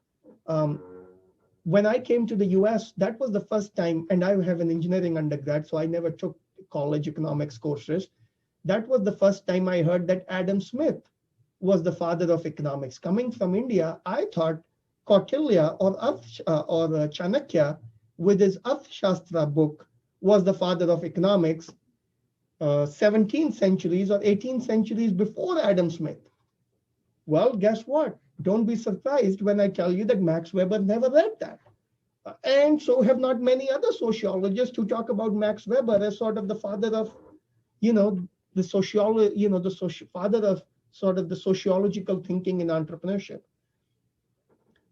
When I came to the US, that was the first time, and I have an engineering undergrad, so I never took college economics courses. That was the first time I heard that Adam Smith was the father of economics. Coming from India, I thought Kautilya or Chanakya with his Arthashastra book was the father of economics 17th centuries or 18th centuries before Adam Smith. Well, guess what? Don't be surprised when I tell you that Max Weber never read that. And so have not many other sociologists who talk about Max Weber as sort of the father of, the sociology, father of sort of the sociological thinking in entrepreneurship.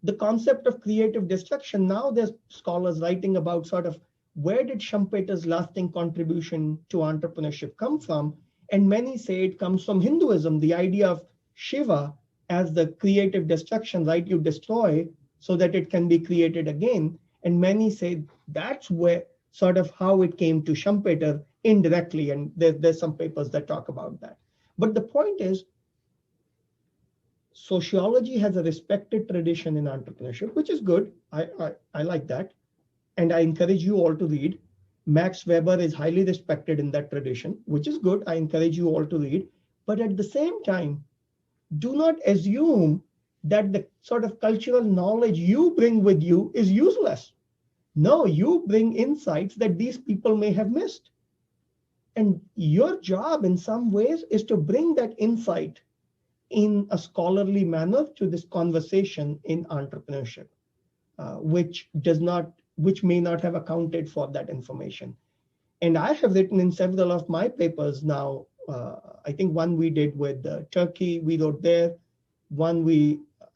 The concept of creative destruction, now there's scholars writing about sort of where did Schampeter's lasting contribution to entrepreneurship come from? And many say it comes from Hinduism, the idea of Shiva as the creative destruction, right? You destroy so that it can be created again. And many say that's where sort of how it came to Schampeter indirectly. And there's some papers that talk about that. But the point is, sociology has a respected tradition in entrepreneurship, which is good. I like that. And I encourage you all to read. Max Weber is highly respected in that tradition, which is good. I encourage you all to read. But at the same time, do not assume that the sort of cultural knowledge you bring with you is useless. No, you bring insights that these people may have missed. And your job in some ways is to bring that insight in a scholarly manner to this conversation in entrepreneurship, which may not have accounted for that information. And I have written in several of my papers now, I think one we did with Turkey, we wrote there.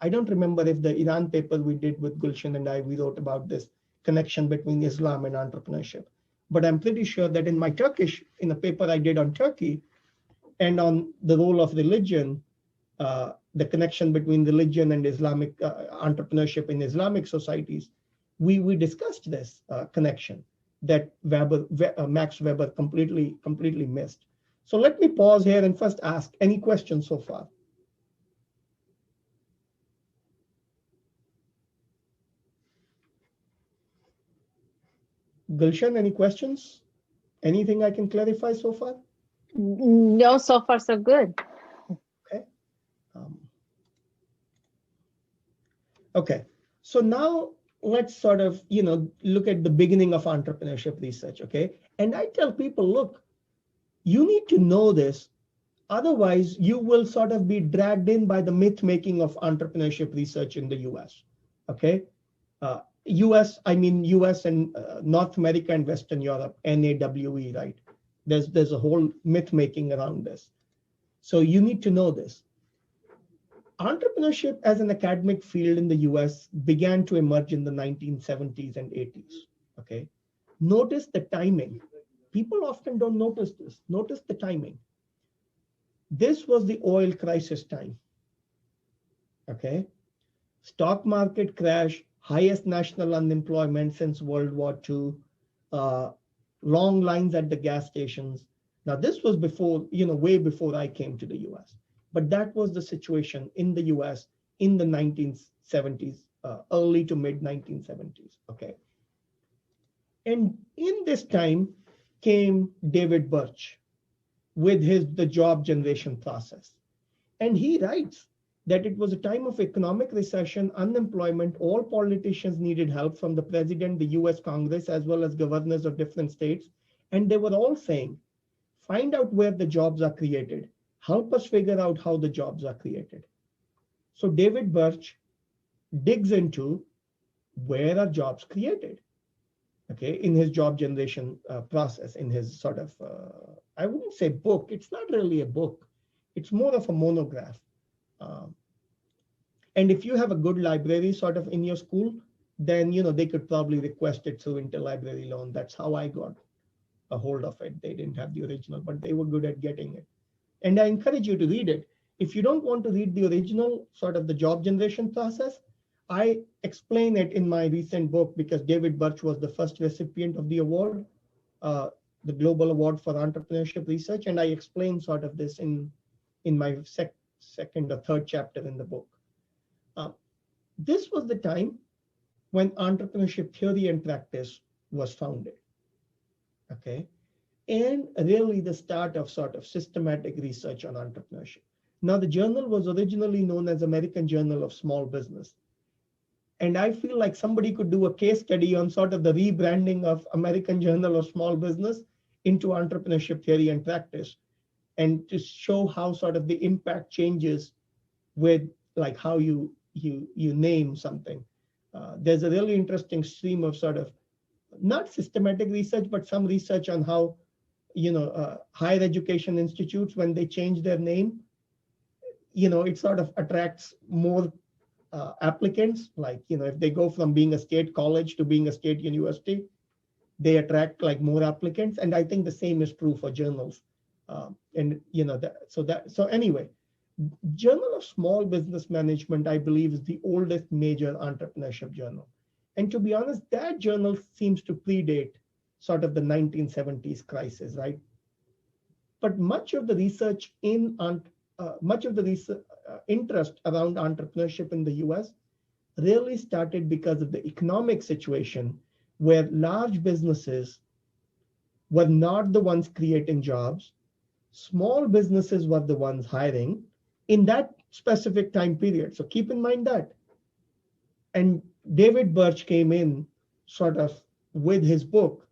I don't remember if the Iran paper we did with Gulshan and we wrote about this connection between Islam and entrepreneurship. But I'm pretty sure that in my Turkish, in a paper I did on Turkey and on the role of religion, the connection between religion and Islamic entrepreneurship in Islamic societies, we discussed this connection that Max Weber completely missed. So let me pause here and first ask any questions so far. Gulshan, any questions? Anything I can clarify so far?
No, so far so good.
Okay. Okay. So now let's sort of, look at the beginning of entrepreneurship research, okay? And I tell people, look, you need to know this. Otherwise, you will sort of be dragged in by the myth making of entrepreneurship research in the US, okay? US and North America and Western Europe, NAWE, right? There's a whole myth making around this. So you need to know this. Entrepreneurship as an academic field in the US began to emerge in the 1970s and 80s, okay? Notice the timing. People often don't notice this. Notice the timing. This was the oil crisis time, okay? Stock market crash, highest national unemployment since World War II, long lines at the gas stations. Now this was before, way before I came to the US. But that was the situation in the US in the 1970s, early to mid 1970s, okay? And in this time came David Birch with the job generation process. And he writes that it was a time of economic recession, unemployment, all politicians needed help from the president, the US Congress, as well as governors of different states. And they were all saying, find out where the jobs are created. Help us figure out how the jobs are created. So David Birch digs into where are jobs created, okay, in his job generation process, in his sort of, I wouldn't say book, it's not really a book, it's more of a monograph. And if you have a good library sort of in your school, then, they could probably request it through interlibrary loan. That's how I got a hold of it. They didn't have the original, but they were good at getting it. And I encourage you to read it. If you don't want to read the original, sort of the job generation process, I explain it in my recent book because David Birch was the first recipient of the award, the Global Award for Entrepreneurship Research. And I explain sort of this in my second or third chapter in the book. This was the time when entrepreneurship theory and practice was founded. Okay. And really the start of sort of systematic research on entrepreneurship. Now, the journal was originally known as American Journal of Small Business. And I feel like somebody could do a case study on sort of the rebranding of American Journal of Small Business into entrepreneurship theory and practice, and to show how sort of the impact changes with like how you name something. There's a really interesting stream of sort of not systematic research, but some research on how, higher education institutes, when they change their name, it sort of attracts more applicants. Like, if they go from being a state college to being a state university, they attract like more applicants. And I think the same is true for journals. So anyway, Journal of Small Business Management, I believe, is the oldest major entrepreneurship journal. And to be honest, that journal seems to predate sort of the 1970s crisis, right? But much of the research interest around entrepreneurship in the US really started because of the economic situation where large businesses were not the ones creating jobs. Small businesses were the ones hiring in that specific time period. So keep in mind that. And David Birch came in sort of with his book.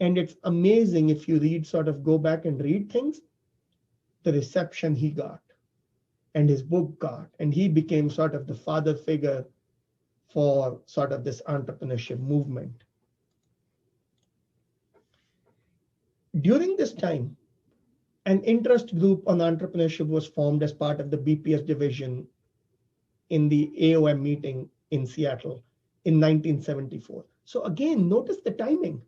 And it's amazing if you go back and read things, the reception he got and his book got. And he became sort of the father figure for sort of this entrepreneurship movement. During this time, an interest group on entrepreneurship was formed as part of the BPS division in the AOM meeting in Seattle in 1974. So again, notice the timing,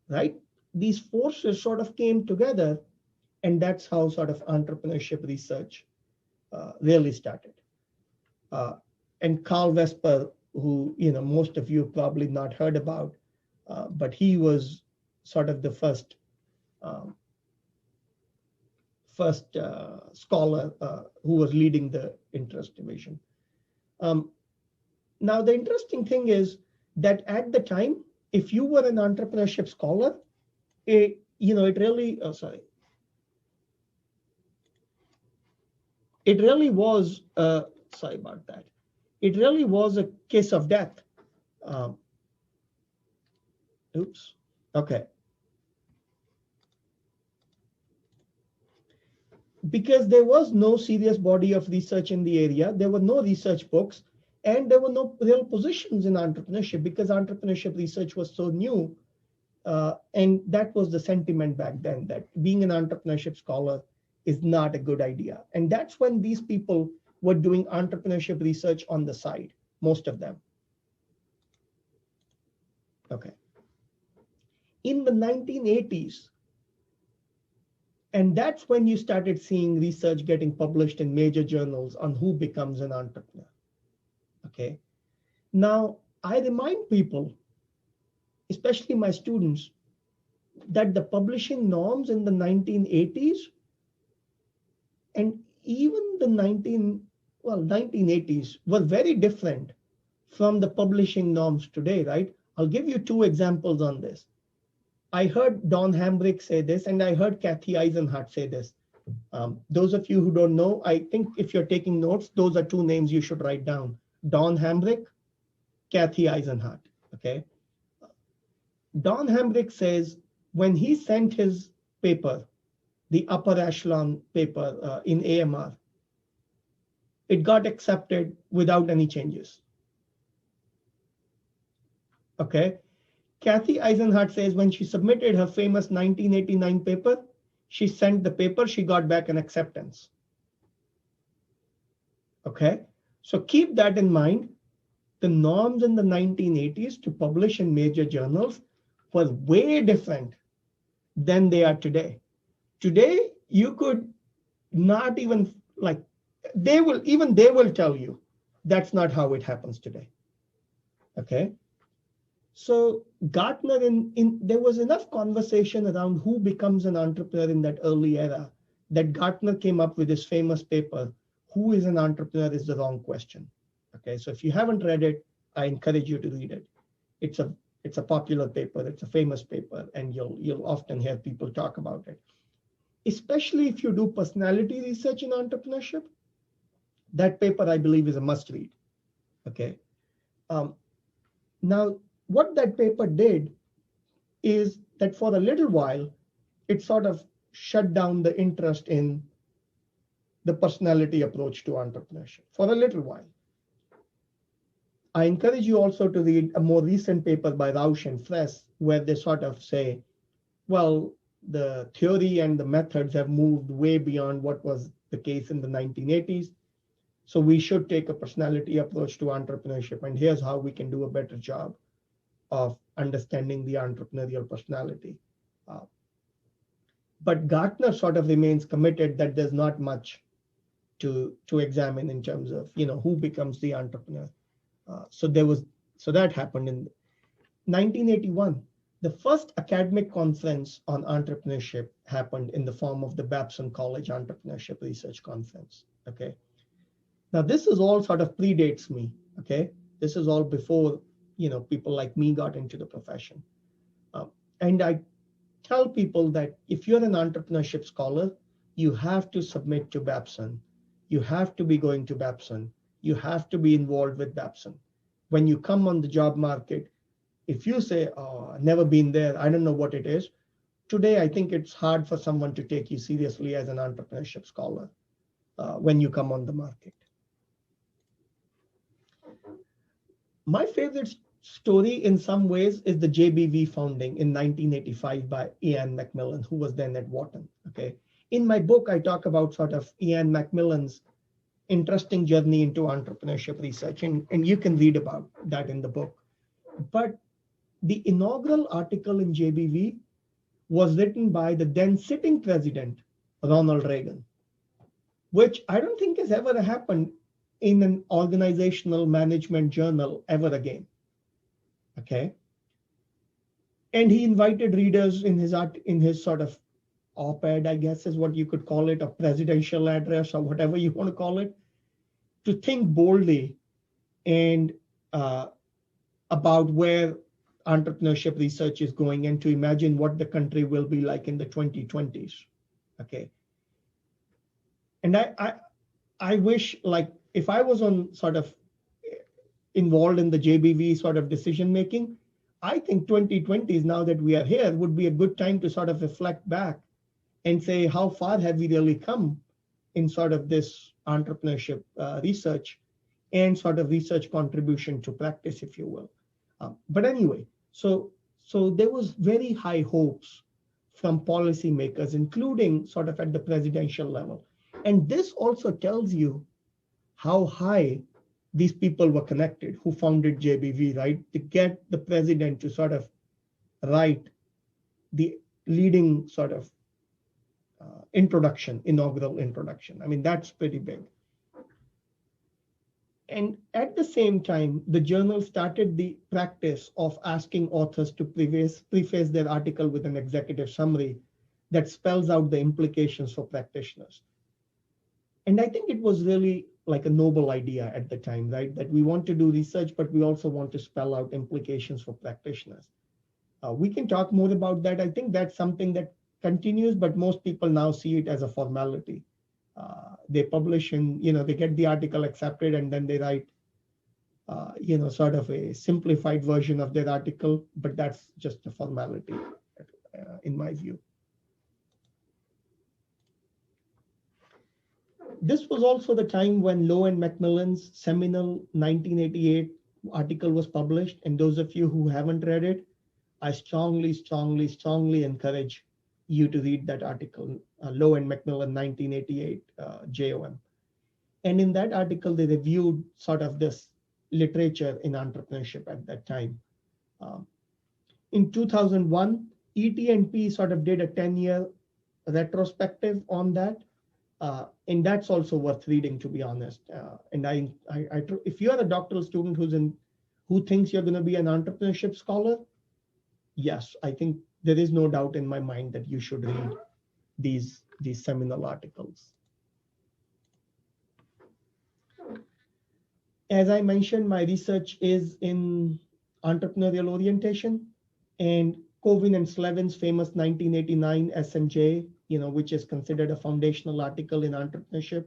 right? These forces sort of came together, and that's how sort of entrepreneurship research really started. And Carl Vesper, who most of you probably not heard about, but he was sort of the first scholar who was leading the interest division. Now, the interesting thing is that at the time, if you were an entrepreneurship scholar, it really was, sorry about that. It really was a kiss of death. Oops. Okay. Because there was no serious body of research in the area, there were no research books, and there were no real positions in entrepreneurship because entrepreneurship research was so new. And that was the sentiment back then, that being an entrepreneurship scholar is not a good idea. And that's when these people were doing entrepreneurship research on the side, most of them. Okay. In the 1980s, and that's when you started seeing research getting published in major journals on who becomes an entrepreneur. Okay. Now, I remind people, especially my students, that the publishing norms in the 1980s and even the 1980s were very different from the publishing norms today, right? I'll give you two examples on this. I heard Don Hambrick say this, and I heard Kathy Eisenhart say this. Those of you who don't know, I think if you're taking notes, those are two names you should write down. Don Hambrick, Kathy Eisenhart, okay? Don Hambrick says when he sent his paper, the upper echelon paper in AMR, it got accepted without any changes, okay? Kathy Eisenhart says when she submitted her famous 1989 paper, she sent the paper, she got back an acceptance. Okay, so keep that in mind. The norms in the 1980s to publish in major journals were way different than they are today. Today, you could not even they will tell you that's not how it happens today. Okay. So Gartner, there was enough conversation around who becomes an entrepreneur in that early era that Gartner came up with his famous paper, "Who is an entrepreneur is the wrong question." Okay, so if you haven't read it, I encourage you to read it. It's a popular paper, it's a famous paper, and you'll often hear people talk about it. Especially if you do personality research in entrepreneurship, that paper I believe is a must read. Okay. Now, what that paper did is that for a little while, it sort of shut down the interest in the personality approach to entrepreneurship for a little while. I encourage you also to read a more recent paper by Rausch and Fress, where they sort of say, well, the theory and the methods have moved way beyond what was the case in the 1980s. So we should take a personality approach to entrepreneurship. And here's how we can do a better job of understanding the entrepreneurial personality. But Gartner sort of remains committed that there's not much to examine in terms of who becomes the entrepreneur. So that happened in 1981. The first academic conference on entrepreneurship happened in the form of the Babson College Entrepreneurship Research Conference. Okay. Now this is all sort of predates me. Okay. This is all before people like me got into the profession. And I tell people that if you're an entrepreneurship scholar, you have to submit to Babson. You have to be going to Babson. You have to be involved with Babson. When you come on the job market, if you say, oh, I've never been there, I don't know what it is. Today, I think it's hard for someone to take you seriously as an entrepreneurship scholar when you come on the market. My favorite story in some ways is the JBV founding in 1985 by Ian Macmillan, who was then at Wharton. Okay. In my book, I talk about sort of Ian Macmillan's interesting journey into entrepreneurship research, and you can read about that in the book. But the inaugural article in JBV was written by the then sitting president, Ronald Reagan, which I don't think has ever happened in an organizational management journal ever again. Okay. And he invited readers in his sort of op-ed, I guess is what you could call it, a presidential address or whatever you want to call it, to think boldly and about where entrepreneurship research is going and to imagine what the country will be like in the 2020s. Okay. And I wish, like, if I was on sort of involved in the JBV sort of decision making, I think 2020s, now that we are here, would be a good time to sort of reflect back and say, how far have we really come in sort of this entrepreneurship research and sort of research contribution to practice, if you will. But anyway, so there was very high hopes from policymakers, including sort of at the presidential level. And this also tells you how high these people were connected who founded JBV, right? To get the president to sort of write the leading sort of inaugural introduction. I mean, that's pretty big. And at the same time, the journal started the practice of asking authors to preface their article with an executive summary that spells out the implications for practitioners. And I think it was really like a noble idea at the time, right? That we want to do research, but we also want to spell out implications for practitioners. We can talk more about that. I think that's something that continues, but most people now see it as a formality. They publish and, they get the article accepted and then they write, sort of a simplified version of their article, but that's just a formality in my view. This was also the time when Lowe and Macmillan's seminal 1988 article was published. And those of you who haven't read it, I strongly, strongly, strongly encourage you to read that article, Lowe and Macmillan 1988 JOM. And in that article, they reviewed sort of this literature in entrepreneurship at that time. In 2001, ET&P sort of did a 10-year retrospective on that. And that's also worth reading, to be honest. And if you're a doctoral student who thinks you're going to be an entrepreneurship scholar, yes, I think there is no doubt in my mind that you should read these seminal articles. As I mentioned, my research is in entrepreneurial orientation, and Covin and Slevin's famous 1989 SNJ, which is considered a foundational article in entrepreneurship,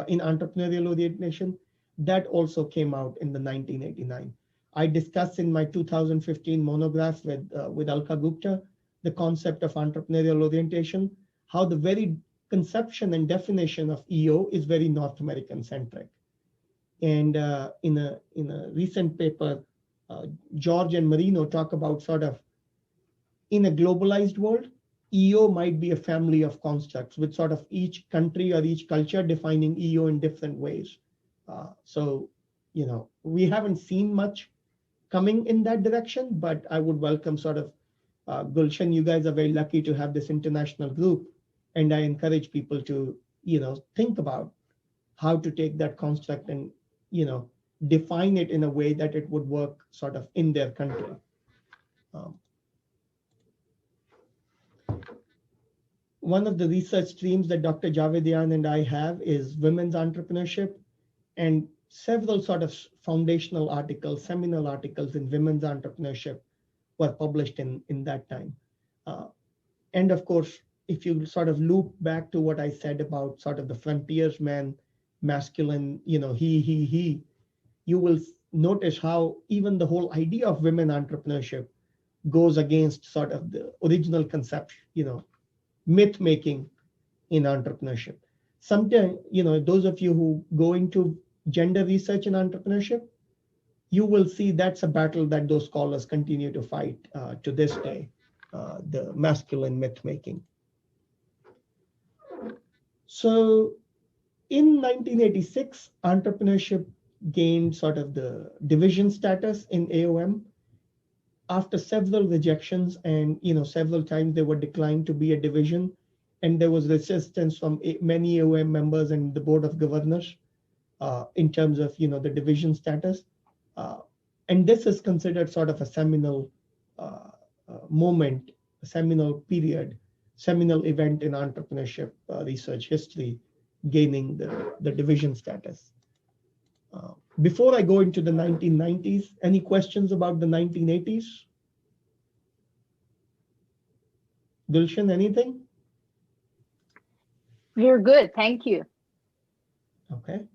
in entrepreneurial orientation, that also came out in the 1989. I discussed in my 2015 monograph with Alka Gupta the concept of entrepreneurial orientation, how the very conception and definition of EO is very North American centric. And in a recent paper, George and Marino talk about sort of in a globalized world, EO might be a family of constructs with sort of each country or each culture defining EO in different ways. So, we haven't seen much coming in that direction, but I would welcome sort of Gulshan, you guys are very lucky to have this international group. And I encourage people to, think about how to take that construct and, define it in a way that it would work sort of in their country. One of the research streams that Dr. Javadian and I have is women's entrepreneurship, and several sort of foundational articles, seminal articles in women's entrepreneurship were published in that time. And of course, if you sort of loop back to what I said about sort of the frontiersman, masculine, he, you will notice how even the whole idea of women entrepreneurship goes against sort of the original concept, myth making in entrepreneurship. Sometimes, those of you who go into gender research in entrepreneurship, you will see that's a battle that those scholars continue to fight to this day, the masculine myth making. So in 1986, entrepreneurship gained sort of the division status in AOM after several rejections, and several times they were declined to be a division, and there was resistance from many AOM members and the Board of Governors in terms of the division status, and this is considered sort of a seminal moment, a seminal period, seminal event in entrepreneurship research history, gaining the division status. Before I go into the 1990s, any questions about the 1980s? Gulshan, anything?
We're good, thank you.
Okay.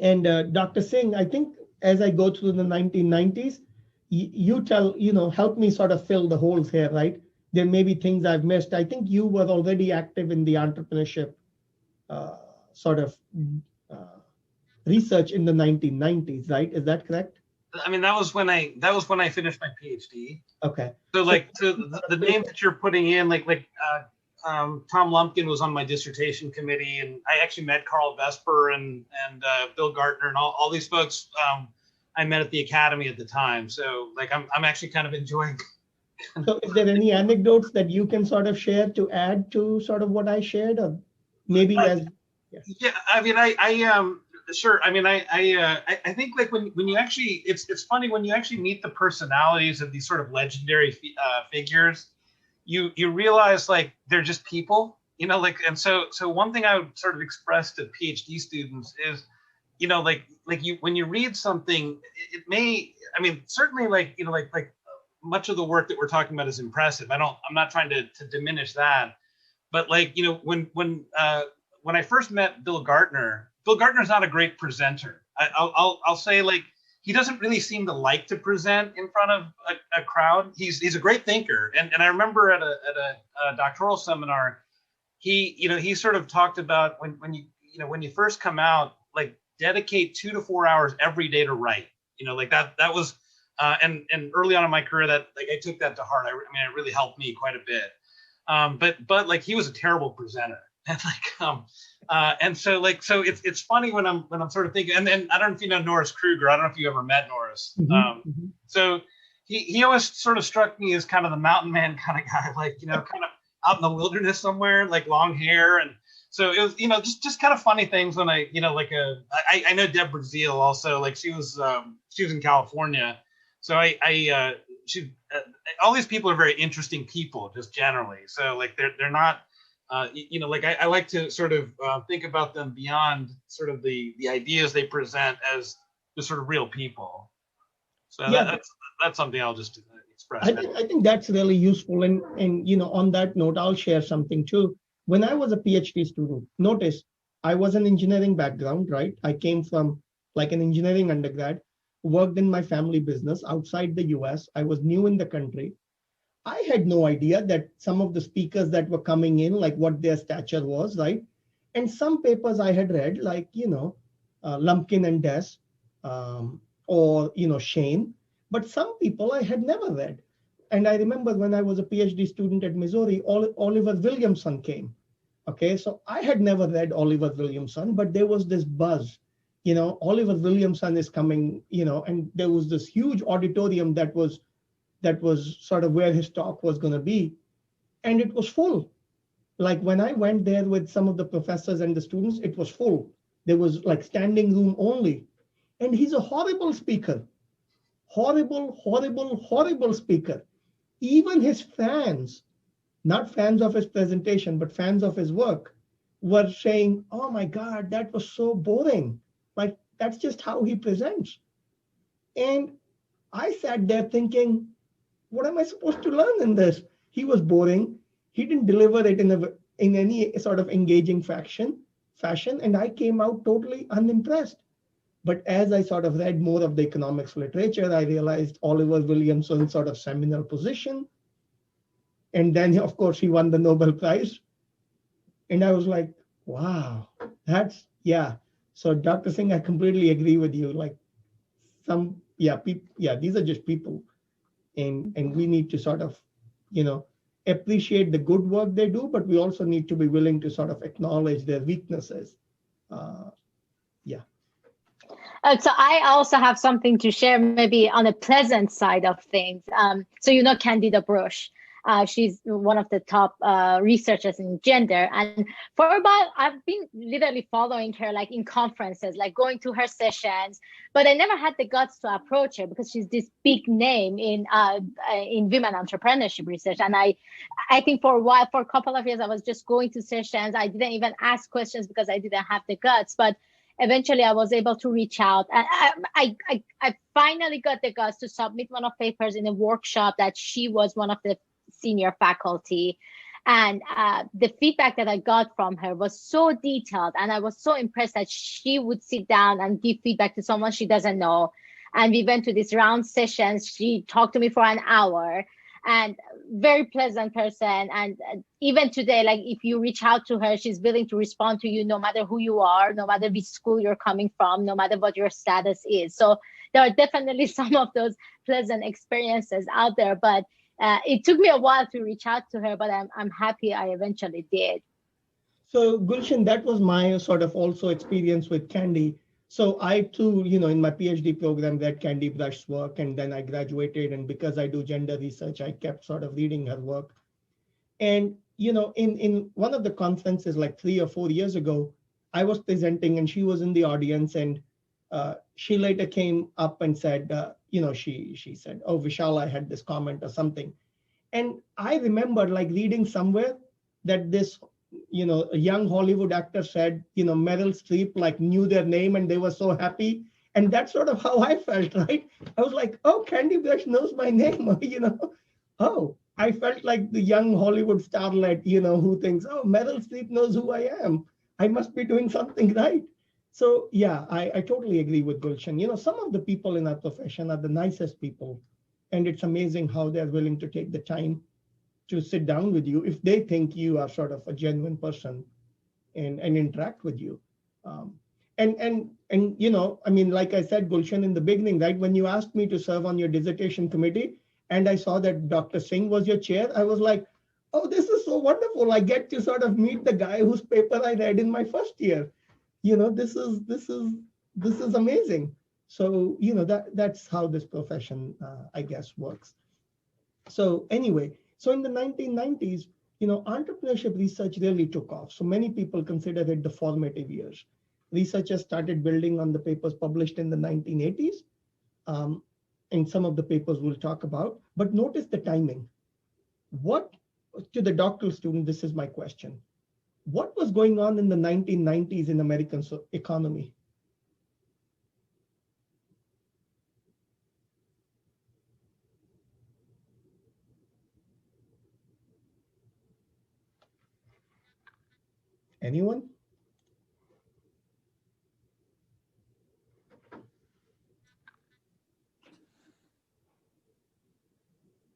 And Dr. Singh, I think as I go through the 1990s, you help me sort of fill the holes here, right? There may be things I've missed. I think you were already active in the entrepreneurship sort of research in the 1990s, right? Is that correct?
I mean, that was when I finished my PhD.
Okay.
So the names that you're putting in, Tom Lumpkin was on my dissertation committee, and I actually met Carl Vesper and Bill Gartner and all these folks I met at the academy at the time. So I'm actually kind of enjoying.
So is there any anecdotes that you can sort of share to add to sort of what I shared, or maybe
Yeah, I mean, sure. I mean, I think when you actually, it's funny when you actually meet the personalities of these sort of legendary figures, you realize they're just people, and so one thing I would sort of express to PhD students is, when you read something, it may, I mean, certainly much of the work that we're talking about is impressive. I'm not trying to diminish that, but when I first met Bill Gartner's not a great presenter. I'll say he doesn't really seem to like to present in front of a crowd. He's a great thinker, and I remember at a doctoral seminar, he sort of talked about when you first come out, dedicate 2 to 4 hours every day to write. That was and early on in my career that I took that to heart. I mean, it really helped me quite a bit. But he was a terrible presenter. And so it's funny when I'm sort of thinking, and then I don't know if you know Norris Kruger. I don't know if you ever met Norris. So he always sort of struck me as kind of the mountain man kind of guy, kind of out in the wilderness somewhere, long hair. And so it was, just kind of funny things when I know Deborah Zeal also, she was in California. So all these people are very interesting people just generally. So they're not, like I like to sort of think about them beyond sort of the ideas they present as just sort of real people. So
Yeah,
that's something I'll just express.
I think that's really useful. And on that note, I'll share something too. When I was a PhD student, notice I was an engineering background, right? I came from like an engineering undergrad, worked in my family business outside the US. I was new in the country. I had no idea that some of the speakers that were coming in, like what their stature was, right? And some papers I had read, like, Lumpkin and Des, or, Shane, but some people I had never read. And I remember when I was a PhD student at Missouri, Oliver Williamson came. Okay, so I had never read Oliver Williamson, but there was this buzz, Oliver Williamson is coming, and there was this huge auditorium that was sort of where his talk was going to be. And it was full. Like when I went there with some of the professors and the students, it was full. There was like standing room only. And he's a horrible speaker. Horrible, horrible, horrible speaker. Even his fans, not fans of his presentation, but fans of his work, were saying, oh my God, that was so boring. Like that's just how he presents. And I sat there thinking, what am I supposed to learn in this? He was boring. He didn't deliver it in any sort of engaging fashion, and I came out totally unimpressed. But as I sort of read more of the economics literature, I realized Oliver Williamson's sort of seminal position. And then, of course, he won the Nobel Prize. And I was like, wow, yeah. So Dr. Singh, I completely agree with you. Like these are just people. And we need to sort of, appreciate the good work they do, but we also need to be willing to sort of acknowledge their weaknesses.
So I also have something to share, maybe on the pleasant side of things. So Candida Brush. She's one of the top researchers in gender. And I've been literally following her like in conferences, like going to her sessions, but I never had the guts to approach her because she's this big name in women entrepreneurship research. And I think for a couple of years, I was just going to sessions. I didn't even ask questions because I didn't have the guts, but eventually I was able to reach out. And I finally got the guts to submit one of papers in a workshop that she was one of the senior faculty, and the feedback that I got from her was so detailed, and I was so impressed that she would sit down and give feedback to someone she doesn't know. And we went to these round sessions. She talked to me for an hour, and very pleasant person. And even today, like if you reach out to her, she's willing to respond to you no matter who you are, no matter which school you're coming from, no matter what your status is. So there are definitely some of those pleasant experiences out there, but it took me a while to reach out to her, but I'm happy I eventually did.
So Gulshan, that was my sort of also experience with Candy. So I too, in my PhD program read Candy Brush's work, and then I graduated. And because I do gender research, I kept sort of reading her work. And, in one of the conferences like 3 or 4 years ago, I was presenting and she was in the audience, and she later came up and said, she said, oh, Vishal, I had this comment or something. And I remember like reading somewhere that this, a young Hollywood actor said, Meryl Streep like knew their name and they were so happy. And that's sort of how I felt, right? I was like, oh, Candy Brush knows my name, Oh, I felt like the young Hollywood starlet, who thinks, oh, Meryl Streep knows who I am. I must be doing something right. So yeah, I totally agree with Gulshan. Some of the people in our profession are the nicest people, and it's amazing how they're willing to take the time to sit down with you if they think you are sort of a genuine person and interact with you. And like I said, Gulshan, in the beginning, right, when you asked me to serve on your dissertation committee, and I saw that Dr. Singh was your chair, I was like, oh, this is so wonderful. I get to sort of meet the guy whose paper I read in my first year. This is amazing. So, that's how this profession, I guess, works. So anyway, so in the 1990s, entrepreneurship research really took off. So many people consider it the formative years. Researchers started building on the papers published in the 1980s. And some of the papers we'll talk about, but notice the timing. To the doctoral student, this is my question. What was going on in the 1990s in American economy? Anyone?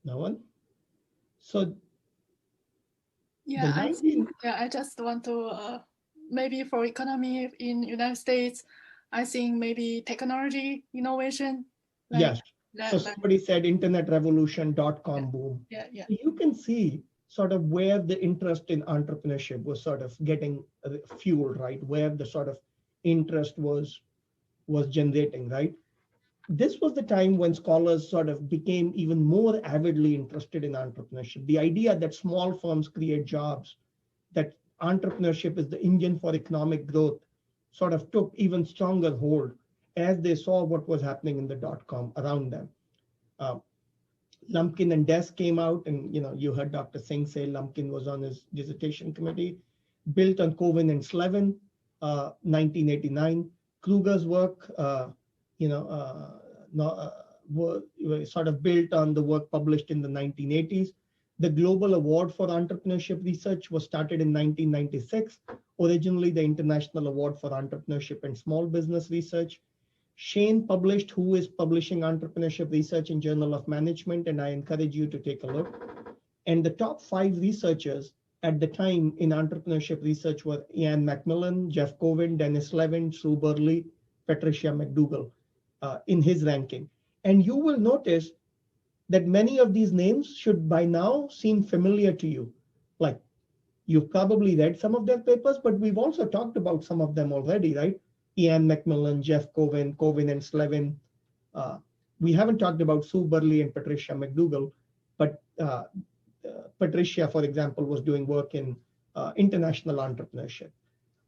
No one? So
yeah, I think, yeah, I just want to maybe for economy in United States, I think maybe technology innovation. Like,
yes. So somebody said internet revolution, .com boom.
Yeah, yeah.
You can see sort of where the interest in entrepreneurship was sort of getting fueled, right? Where the sort of interest was generating, right? This was the time when scholars sort of became even more avidly interested in entrepreneurship. The idea that small firms create jobs, that entrepreneurship is the engine for economic growth, sort of took even stronger hold as they saw what was happening in the .com around them. Lumpkin and Des came out, and you heard Dr. Singh say Lumpkin was on his dissertation committee, built on Coven and Slevin, 1989. Kruger's work, sort of built on the work published in the 1980s. The Global Award for Entrepreneurship Research was started in 1996, originally the International Award for Entrepreneurship and Small Business Research. Shane published Who is Publishing Entrepreneurship Research in Journal of Management, and I encourage you to take a look. And the top 5 researchers at the time in entrepreneurship research were Ian Macmillan, Jeff Coven, Dennis Levin, Sue Burley, Patricia McDougall in his ranking. And you will notice that many of these names should by now seem familiar to you. Like, you've probably read some of their papers, but we've also talked about some of them already, right? Ian Macmillan, Jeff Coven, Coven and Slevin. We haven't talked about Sue Burley and Patricia McDougall, but Patricia, for example, was doing work in international entrepreneurship.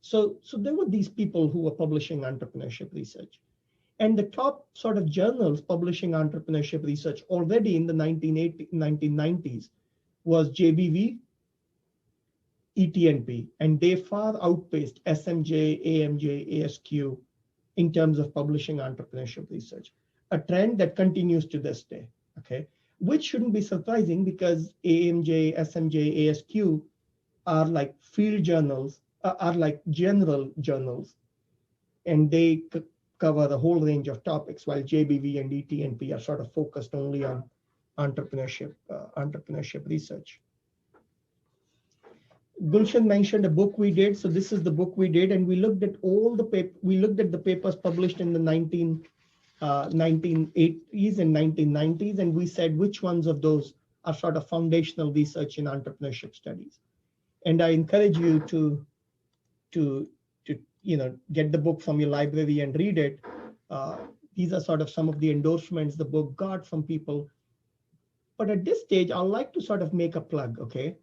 So there were these people who were publishing entrepreneurship research. And the top sort of journals publishing entrepreneurship research already in the 1990s was JBV, ET&P, and they far outpaced SMJ, AMJ, ASQ in terms of publishing entrepreneurship research, a trend that continues to this day, okay? Which shouldn't be surprising because AMJ, SMJ, ASQ are like field journals, are like general journals, and they cover a whole range of topics, while JBV and ET&P are sort of focused only on entrepreneurship research. Gulshan mentioned a book we did, so this is the book we did, and we looked at all the papers published in the 1980s and 1990s, and we said which ones of those are sort of foundational research in entrepreneurship studies. And I encourage you to get the book from your library and read it. These are sort of some of the endorsements the book got from people. But at this stage, I'd like to sort of make a plug, okay?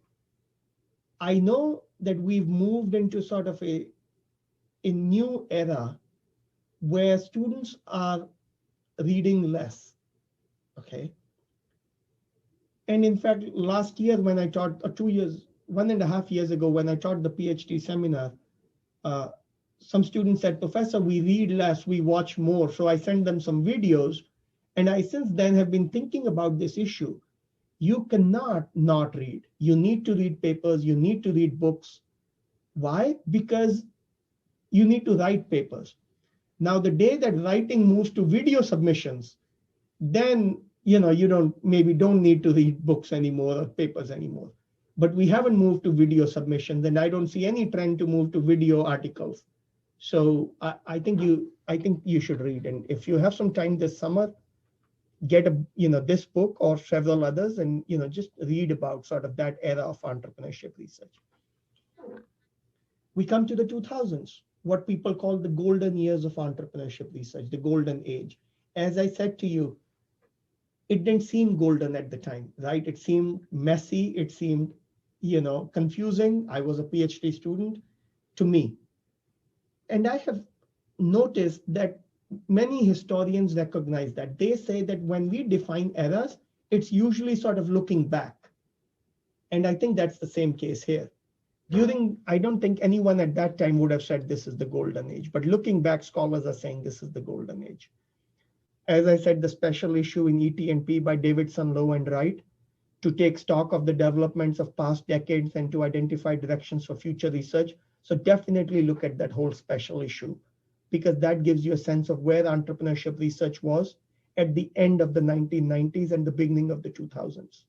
I know that we've moved into sort of a new era where students are reading less, okay? And in fact, last year when I taught, 1.5 years ago, when I taught the PhD seminar, some students said, Professor, we read less, we watch more. So I sent them some videos, and I since then have been thinking about this issue. You cannot not read. You need to read papers, you need to read books. Why? Because you need to write papers. Now, the day that writing moves to video submissions, then you maybe don't need to read books anymore or papers anymore. But we haven't moved to video submissions, and I don't see any trend to move to video articles. So I think you should read. And if you have some time this summer, get this book or several others, and just read about sort of that era of entrepreneurship research. We come to the 2000s, what people call the golden years of entrepreneurship research, the golden age. As I said to you, it didn't seem golden at the time, right? It seemed messy. It seemed, confusing. I was a PhD student to me. And I have noticed that many historians recognize that. They say that when we define eras, it's usually sort of looking back. And I think that's the same case here. I don't think anyone at that time would have said this is the golden age, but looking back, scholars are saying this is the golden age. As I said, the special issue in ET&P by Davidson, Lowe, and Wright to take stock of the developments of past decades and to identify directions for future research. So definitely look at that whole special issue, because that gives you a sense of where entrepreneurship research was at the end of the 1990s and the beginning of the 2000s.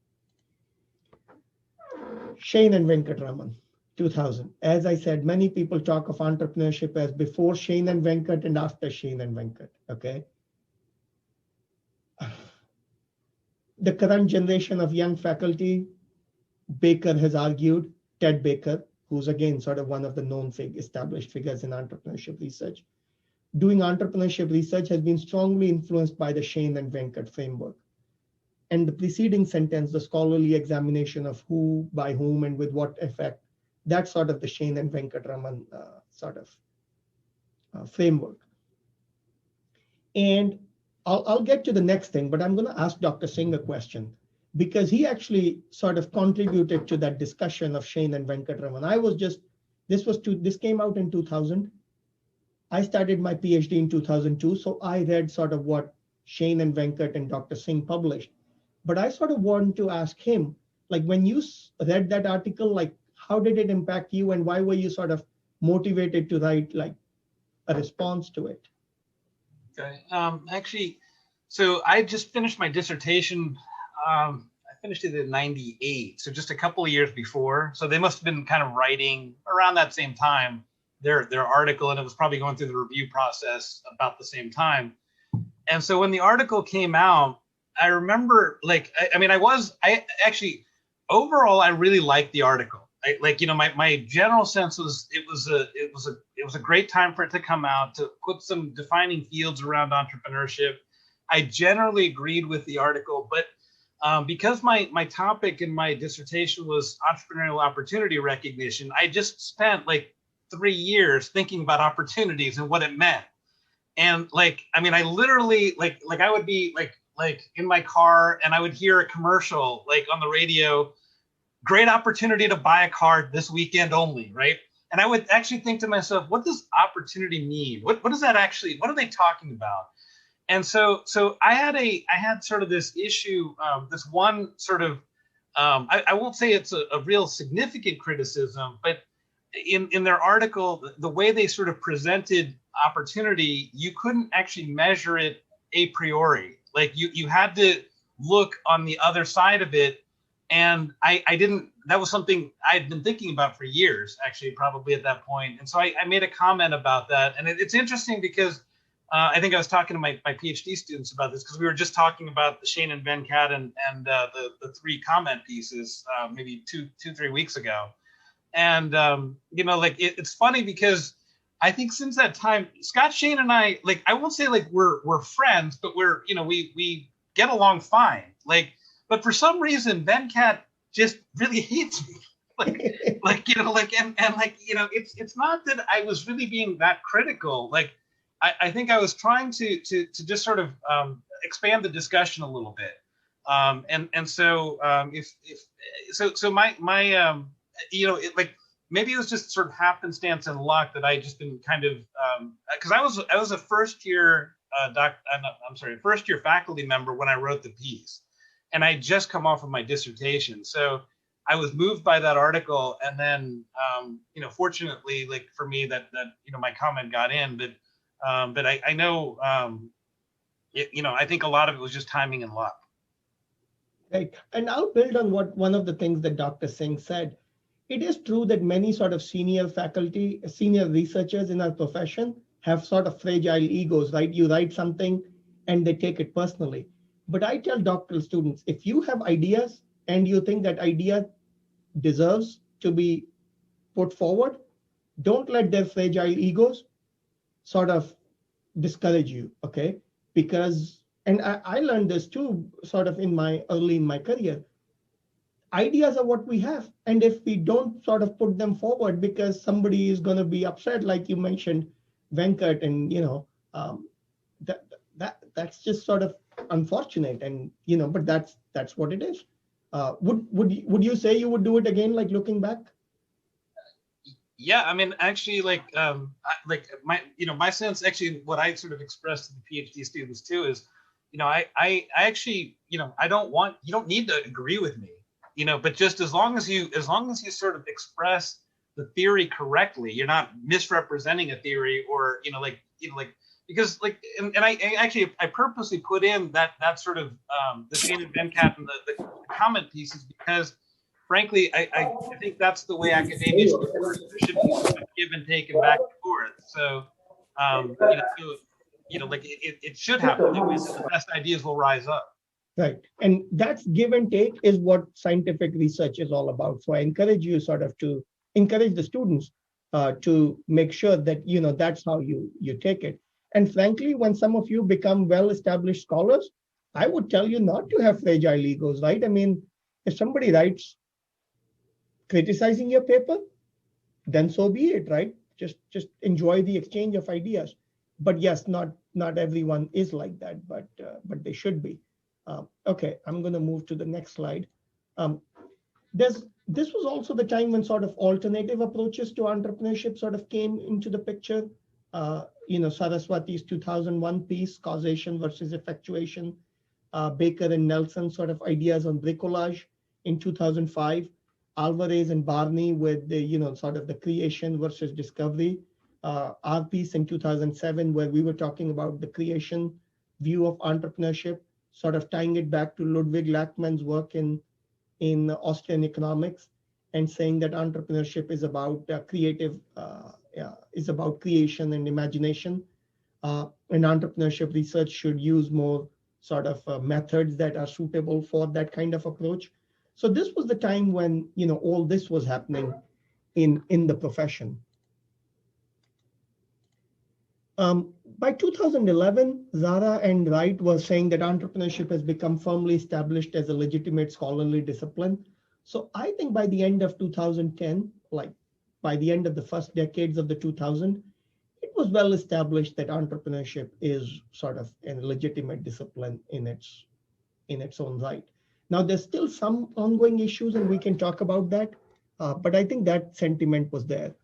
Shane and Venkatraman, 2000. As I said, many people talk of entrepreneurship as before Shane and Venkat and after Shane and Venkat, okay? The current generation of young faculty, Baker has argued, Ted Baker, who's again sort of one of the known established figures in entrepreneurship research, doing entrepreneurship research has been strongly influenced by the Shane and Venkat framework. And the preceding sentence, the scholarly examination of who, by whom, and with what effect, that's sort of the Shane and Venkatraman framework. And I'll get to the next thing, but I'm going to ask Dr. Singh a question, because he actually sort of contributed to that discussion of Shane and Venkatraman. This came out in 2000. I started my PhD in 2002, so I read sort of what Shane and Venkat and Dr. Singh published. But I sort of wanted to ask him, like when you read that article, like how did it impact you and why were you sort of motivated to write like a response to it?
Okay. Actually, so I just finished my dissertation. I finished it in '98, so just a couple of years before. So they must have been kind of writing around that same time their article, and it was probably going through the review process about the same time. And so when the article came out, I remember, like, I actually overall I really liked the article. My general sense was it was a great time for it to come out, to put some defining fields around entrepreneurship. I generally agreed with the article, but because my topic in my dissertation was entrepreneurial opportunity recognition, I just spent like 3 years thinking about opportunities and what it meant. And I literally I would be like in my car and I would hear a commercial like on the radio, great opportunity to buy a car this weekend only, right? And I would actually think to myself, what does opportunity mean? What does that actually, what are they talking about? And so I had sort of this issue, this one sort of, I won't say it's a real significant criticism, but in their article, the way they sort of presented opportunity, you couldn't actually measure it a priori. Like you had to look on the other side of it. And I didn't, that was something I had been thinking about for years, actually, probably at that point. And so I made a comment about that. And it's interesting because I think I was talking to my PhD students about this because we were just talking about the Shane and Venkat and the 3 comment pieces maybe 3 weeks ago. And, it's funny because I think since that time, Scott, Shane, and I won't say we're friends, but we get along fine. But for some reason, Venkat just really hates me. It's not that I was really being that critical. I think I was trying to just sort of expand the discussion a little bit. Maybe it was just sort of happenstance and luck that I just been kind of because I was a first year faculty member when I wrote the piece. And I just come off of my dissertation. So I was moved by that article. And then, fortunately, for me that my comment got in, but I know, I think a lot of it was just timing and luck.
Right. And I'll build on what one of the things that Dr. Singh said. It is true that many sort of senior faculty, senior researchers in our profession have sort of fragile egos, right? You write something and they take it personally. But I tell doctoral students, if you have ideas and you think that idea deserves to be put forward, don't let their fragile egos sort of discourage you, okay? Because, and I learned this too, sort of early in my career, ideas are what we have. And if we don't sort of put them forward because somebody is going to be upset, like you mentioned, Venkat, and, that's just sort of unfortunate, and but that's what it is. Would you say you would do it again, like looking back?
Yeah, I mean, actually, like my sense, actually, what I sort of expressed to the PhD students too is, I actually, I don't want, you don't need to agree with me, but just as long as you sort of express the theory correctly, you're not misrepresenting a theory or, because like, and I actually, I purposely put in that sort of the chain of Venkat and the comment pieces because frankly, I think that's the way academia should work. There should be sort of give and take and back and forth. So, like it should happen that way. So the best ideas will rise up.
Right. And that's give and take is what scientific research is all about. So I encourage you sort of to encourage the students to make sure that, that's how you take it. And frankly, when some of you become well-established scholars, I would tell you not to have fragile egos, right? I mean, if somebody writes criticizing your paper, then so be it, right? Just enjoy the exchange of ideas. But yes, not everyone is like that, but they should be. Okay, I'm going to move to the next slide. This was also the time when sort of alternative approaches to entrepreneurship sort of came into the picture. Saraswati's 2001 piece, Causation versus Effectuation, Baker and Nelson sort of ideas on bricolage in 2005, Alvarez and Barney with the, sort of the creation versus discovery, our piece in 2007, where we were talking about the creation view of entrepreneurship, sort of tying it back to Ludwig Lachmann's work in Austrian economics and saying that entrepreneurship is about is about creation and imagination. And entrepreneurship research should use more sort of methods that are suitable for that kind of approach. So this was the time when, all this was happening in the profession. By 2011, Zara and Wright were saying that entrepreneurship has become firmly established as a legitimate scholarly discipline. So I think by the end of 2010, like by the end of the first decades of the 2000s, it was well established that entrepreneurship is sort of a legitimate discipline in its own right. Now, there's still some ongoing issues, and we can talk about that, but I think that sentiment was there.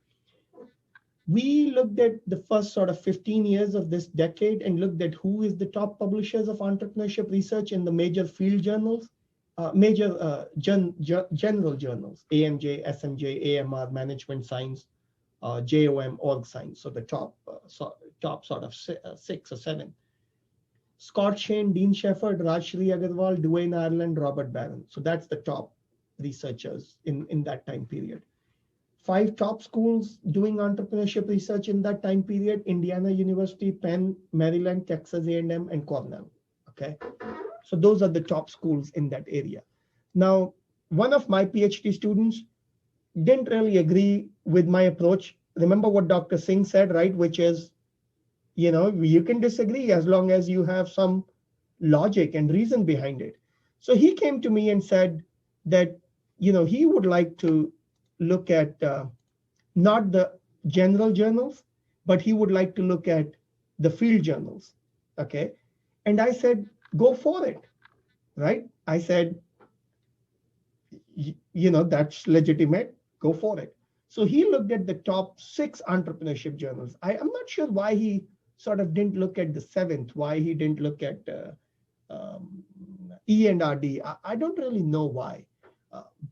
We looked at the first sort of 15 years of this decade and looked at who is the top publishers of entrepreneurship research in the major field journals, general journals, AMJ, SMJ, AMR, Management Science, JOM, Org Science. So the top sort of 6 or 7. Scott Shane, Dean Shefford, Rajshri Agarwal, Duane Ireland, Robert Barron. So that's the top researchers in that time period. 5 top schools doing entrepreneurship research in that time period: Indiana University, Penn, Maryland, Texas A&M, and Cornell. Okay, so those are the top schools in that area. Now, one of my PhD students didn't really agree with my approach. Remember what Dr. Singh said, right? Which is, you can disagree as long as you have some logic and reason behind it. So he came to me and said that, he would like to look at not the general journals, but he would like to look at the field journals. Okay. And I said, go for it. Right. I said, that's legitimate. Go for it. So he looked at the top 6 entrepreneurship journals. I'm not sure why he sort of didn't look at the 7th, why he didn't look at E&RD. I don't really know why,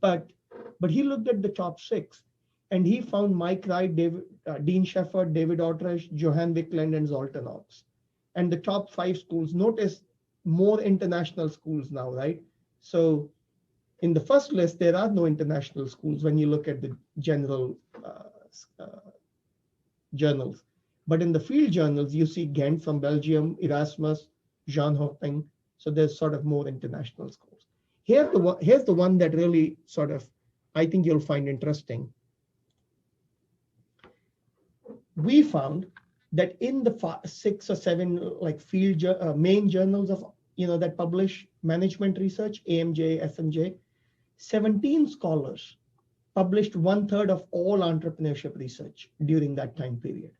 but he looked at the top 6 and he found Mike Wright, Dean Shefford, David Outresh, Johan Wickland, and Zoltan Ox. And the top 5 schools, notice more international schools now, right? So in the first list, there are no international schools when you look at the general journals. But in the field journals, you see Ghent from Belgium, Erasmus, Jean Hoping. So there's sort of more international schools. Here's the one that really sort of, I think you'll find interesting. We found that in the 6 or 7 like field main journals of that publish management research, AMJ, SMJ, 17 scholars published 1/3 of all entrepreneurship research during that time period.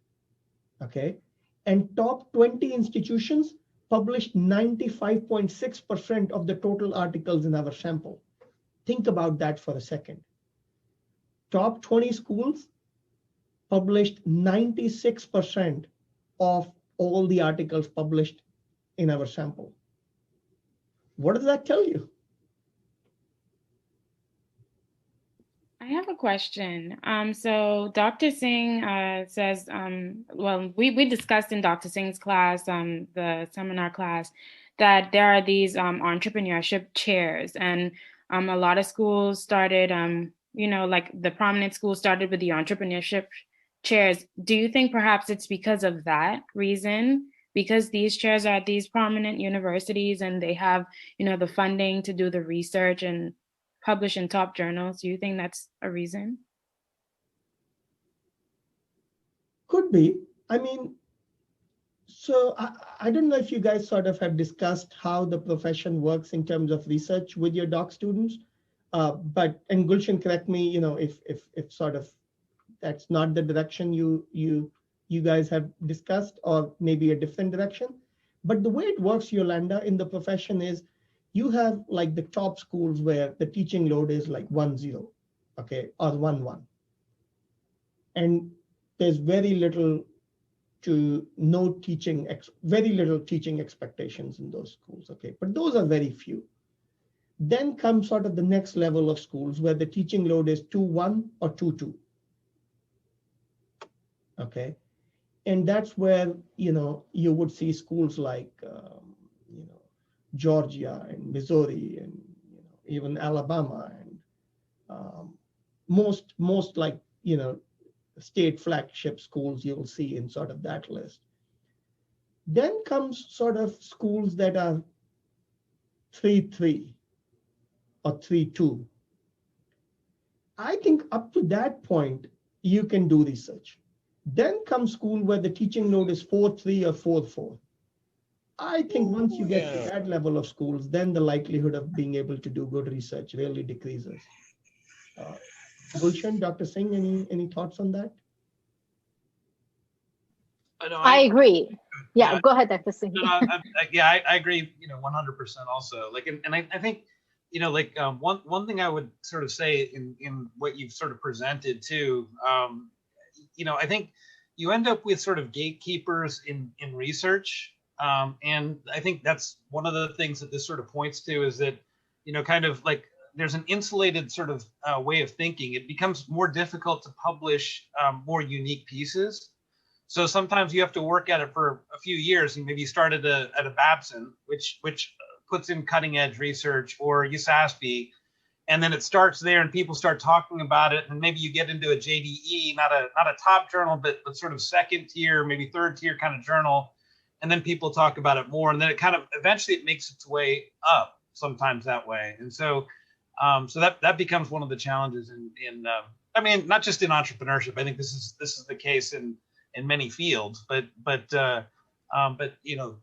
Okay, and top 20 institutions published 95.6% of the total articles in our sample. Think about that for a second. Top 20 schools published 96% of all the articles published in our sample. What does that tell you?
I have a question. So Dr. Singh says, well, we discussed in Dr. Singh's class, the seminar class, that there are these entrepreneurship chairs, and a lot of schools started, like the prominent schools started with the entrepreneurship chairs. Do you think perhaps it's because of that reason? Because these chairs are at these prominent universities and they have, the funding to do the research and publish in top journals. Do you think that's a reason?
Could be. I mean, so I don't know if you guys sort of have discussed how the profession works in terms of research with your doc students, and Gulshan, correct me, if sort of that's not the direction you guys have discussed, or maybe a different direction. But the way it works, Yolanda, in the profession is you have like the top schools where the teaching load is like 1-0, okay, or 1-1. And there's very little to no teaching, very little teaching expectations in those schools, okay? But those are very few. Then comes sort of the next level of schools where the teaching load is 2-1 or 2-2, okay? And that's where, you would see schools like, Georgia and Missouri and even Alabama and most like state flagship schools you'll see in sort of that list. Then comes sort of schools that are 3-3 or 3-2. I think up to that point you can do research. Then comes school where the teaching load is 4-3 or 4-4. I think once you get to that level of schools, then the likelihood of being able to do good research really decreases. Gulshan, Dr. Singh, any thoughts on that?
I agree. Yeah, go ahead, Dr. Singh.
I agree. 100% also. Like, and I think, one thing I would sort of say in what you've sort of presented too, I think you end up with sort of gatekeepers in research. And I think that's one of the things that this sort of points to is that, kind of like there's an insulated sort of way of thinking. It becomes more difficult to publish more unique pieces. So sometimes you have to work at it for a few years, and maybe you start at a Babson, which puts in cutting edge research, or USASP, and then it starts there and people start talking about it, and maybe you get into a JDE, not a top journal, but sort of second tier, maybe third tier kind of journal. And then people talk about it more, and then it kind of eventually it makes its way up sometimes that way. And so that becomes one of the challenges in I mean, not just in entrepreneurship. I think this is the case in many fields, but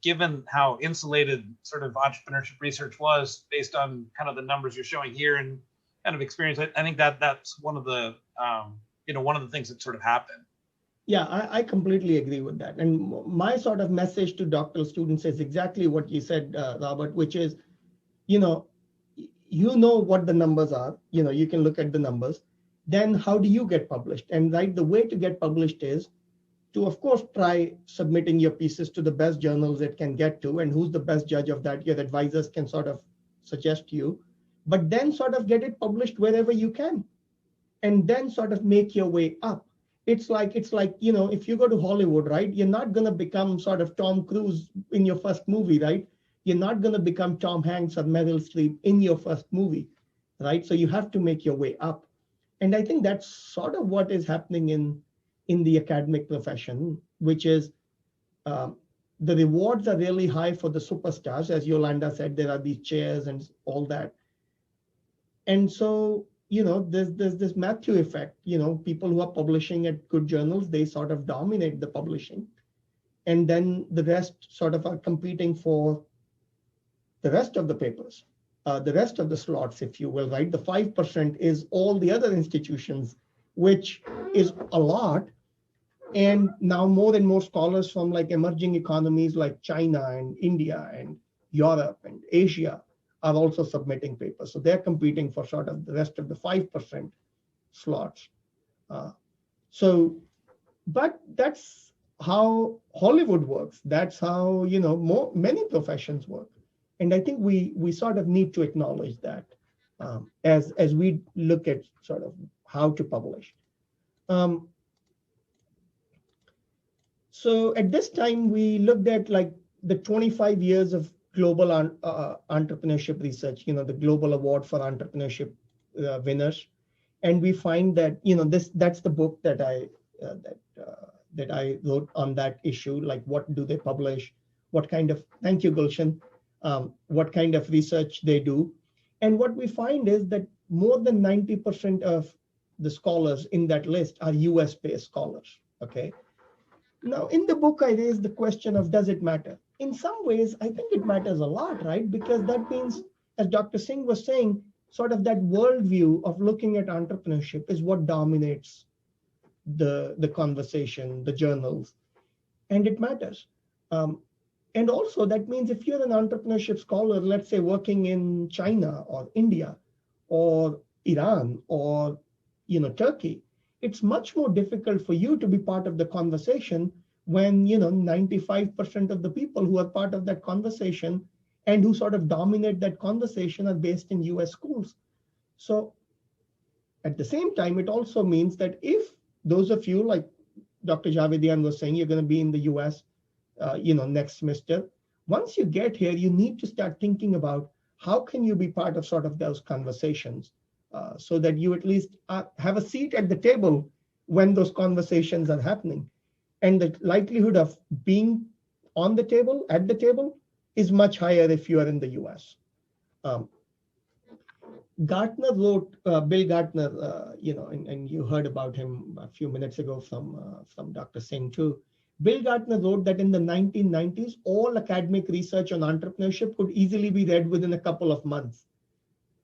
given how insulated sort of entrepreneurship research was based on kind of the numbers you're showing here and kind of experience, I think that's one of the one of the things that sort of happened.
Yeah, I completely agree with that. And my sort of message to doctoral students is exactly what you said, Robert, which is, what the numbers are, you can look at the numbers. Then how do you get published? And right, the way to get published is to, of course, try submitting your pieces to the best journals it can get to. And who's the best judge of that? Your advisors can sort of suggest to you, but then sort of get it published wherever you can, and then sort of make your way up. It's like, if you go to Hollywood, right, you're not going to become sort of Tom Cruise in your first movie, right? You're not going to become Tom Hanks or Meryl Streep in your first movie, right? So you have to make your way up. And I think that's sort of what is happening in the academic profession, which is the rewards are really high for the superstars. As Yolanda said, there are these chairs and all that. And so, there's this Matthew effect, people who are publishing at good journals, they sort of dominate the publishing. And then the rest sort of are competing for the rest of the papers, the rest of the slots, if you will, right? The 5% is all the other institutions, which is a lot. And now more and more scholars from like emerging economies like China and India and Europe and Asia are also submitting papers. So they're competing for sort of the rest of the 5% slots. So But that's how Hollywood works. That's how, many professions work. And I think we sort of need to acknowledge that as we look at sort of how to publish. Um, so at this time, we looked at like the 25 years of global entrepreneurship research, the Global Award for Entrepreneurship winners. And we find that, that's the book that that I wrote on that issue, like what do they publish, what kind of, thank you, Gulshan, what kind of research they do. And what we find is that more than 90% of the scholars in that list are US-based scholars, okay? Now, in the book, I raised the question of, does it matter? In some ways, I think it matters a lot, right? Because that means, as Dr. Singh was saying, sort of that worldview of looking at entrepreneurship is what dominates the conversation, the journals, and it matters. And also that means if you're an entrepreneurship scholar, let's say working in China or India or Iran or Turkey, it's much more difficult for you to be part of the conversation when 95% of the people who are part of that conversation and who sort of dominate that conversation are based in US schools. So at the same time, it also means that if those of you, like Dr. Javadian was saying, you're going to be in the US, next semester, once you get here, you need to start thinking about how can you be part of sort of those conversations so that you at least have a seat at the table when those conversations are happening. And the likelihood of being on the table, at the table, is much higher if you are in the US. Gartner wrote, Bill Gartner, and you heard about him a few minutes ago from Dr. Singh too. Bill Gartner wrote that in the 1990s, all academic research on entrepreneurship could easily be read within a couple of months.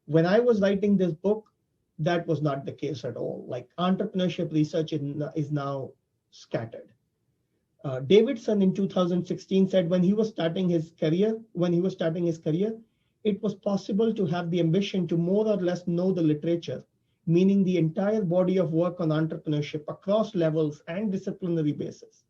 When I was writing this book, that was not the case at all. Like entrepreneurship research is now scattered. Davidson in 2016 said when he was starting his career, it was possible to have the ambition to more or less know the literature, meaning the entire body of work on entrepreneurship across levels and disciplinary basis.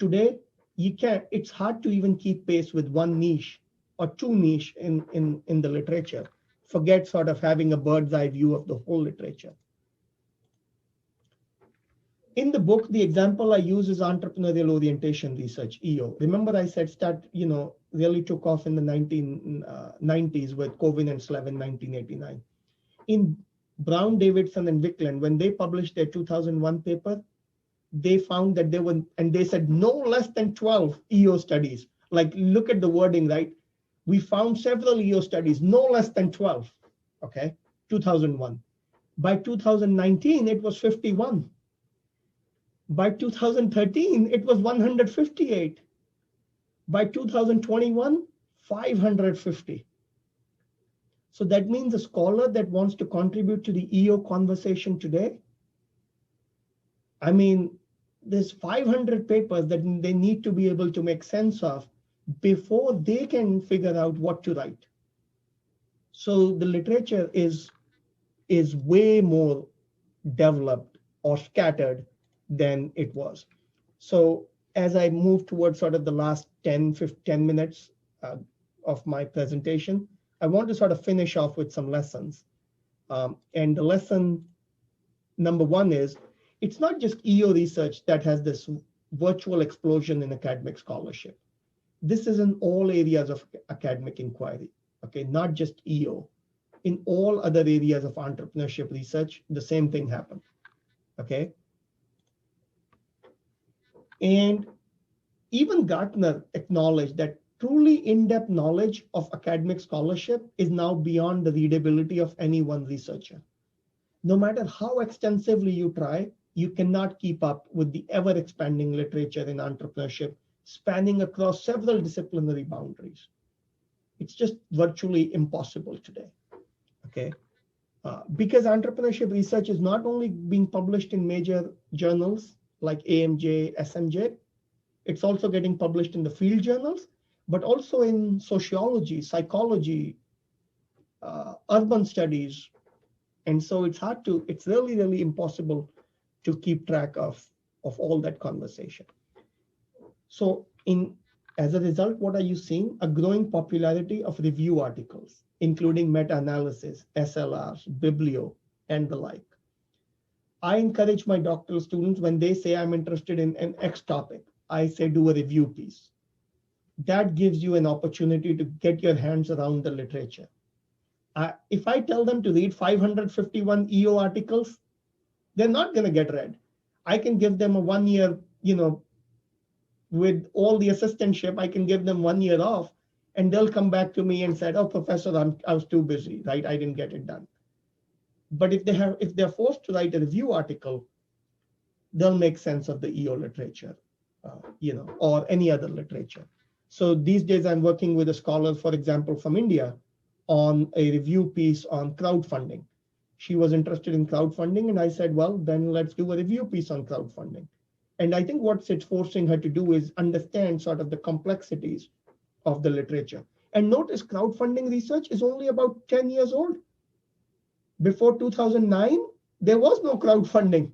Today, it's hard to even keep pace with one niche or two niche in the literature. Forget sort of having a bird's eye view of the whole literature. In the book, the example I use is entrepreneurial orientation research, EO. Remember I said really took off in the 1990s with Covin and Slev in 1989. In Brown, Davidson, and Wickland, when they published their 2001 paper, they found that they said no less than 12 EO studies. Like, look at the wording, right? We found several EO studies, no less than 12, okay, 2001. By 2019, it was 51. By 2013, it was 158. By 2021, 550. So that means a scholar that wants to contribute to the EO conversation today, I mean, there's 500 papers that they need to be able to make sense of before they can figure out what to write. So the literature is way more developed or scattered than it was. So as I move towards sort of the last 10 minutes of my presentation, I want to sort of finish off with some lessons. And the lesson number one is, it's not just EO research that has this virtual explosion in academic scholarship. This is in all areas of academic inquiry, okay, not just EO. In all other areas of entrepreneurship research, the same thing happened, okay? And even Gartner acknowledged that truly in-depth knowledge of academic scholarship is now beyond the readability of any one researcher. No matter how extensively you try, you cannot keep up with the ever-expanding literature in entrepreneurship spanning across several disciplinary boundaries. It's just virtually impossible today, okay? Because entrepreneurship research is not only being published in major journals like AMJ, SMJ, it's also getting published in the field journals, but also in sociology, psychology, urban studies. And so it's really, really impossible to keep track of of all that conversation. So as a result, what are you seeing? A growing popularity of review articles, including meta-analysis, SLRs, Biblio, and the like. I encourage my doctoral students when they say I'm interested in an X topic, I say do a review piece. That gives you an opportunity to get your hands around the literature. If I tell them to read 551 EO articles, they're not going to get read. I can give them a 1 year, with all the assistantship, I can give them 1 year off, and they'll come back to me and said, "Oh, professor, I was too busy, right? I didn't get it done." But if they're forced to write a review article, they'll make sense of the EO literature, or any other literature. So these days I'm working with a scholar, for example, from India on a review piece on crowdfunding. She was interested in crowdfunding, and I said, well, then let's do a review piece on crowdfunding. And I think what it's forcing her to do is understand sort of the complexities of the literature. And notice crowdfunding research is only about 10 years old. Before 2009, there was no crowdfunding.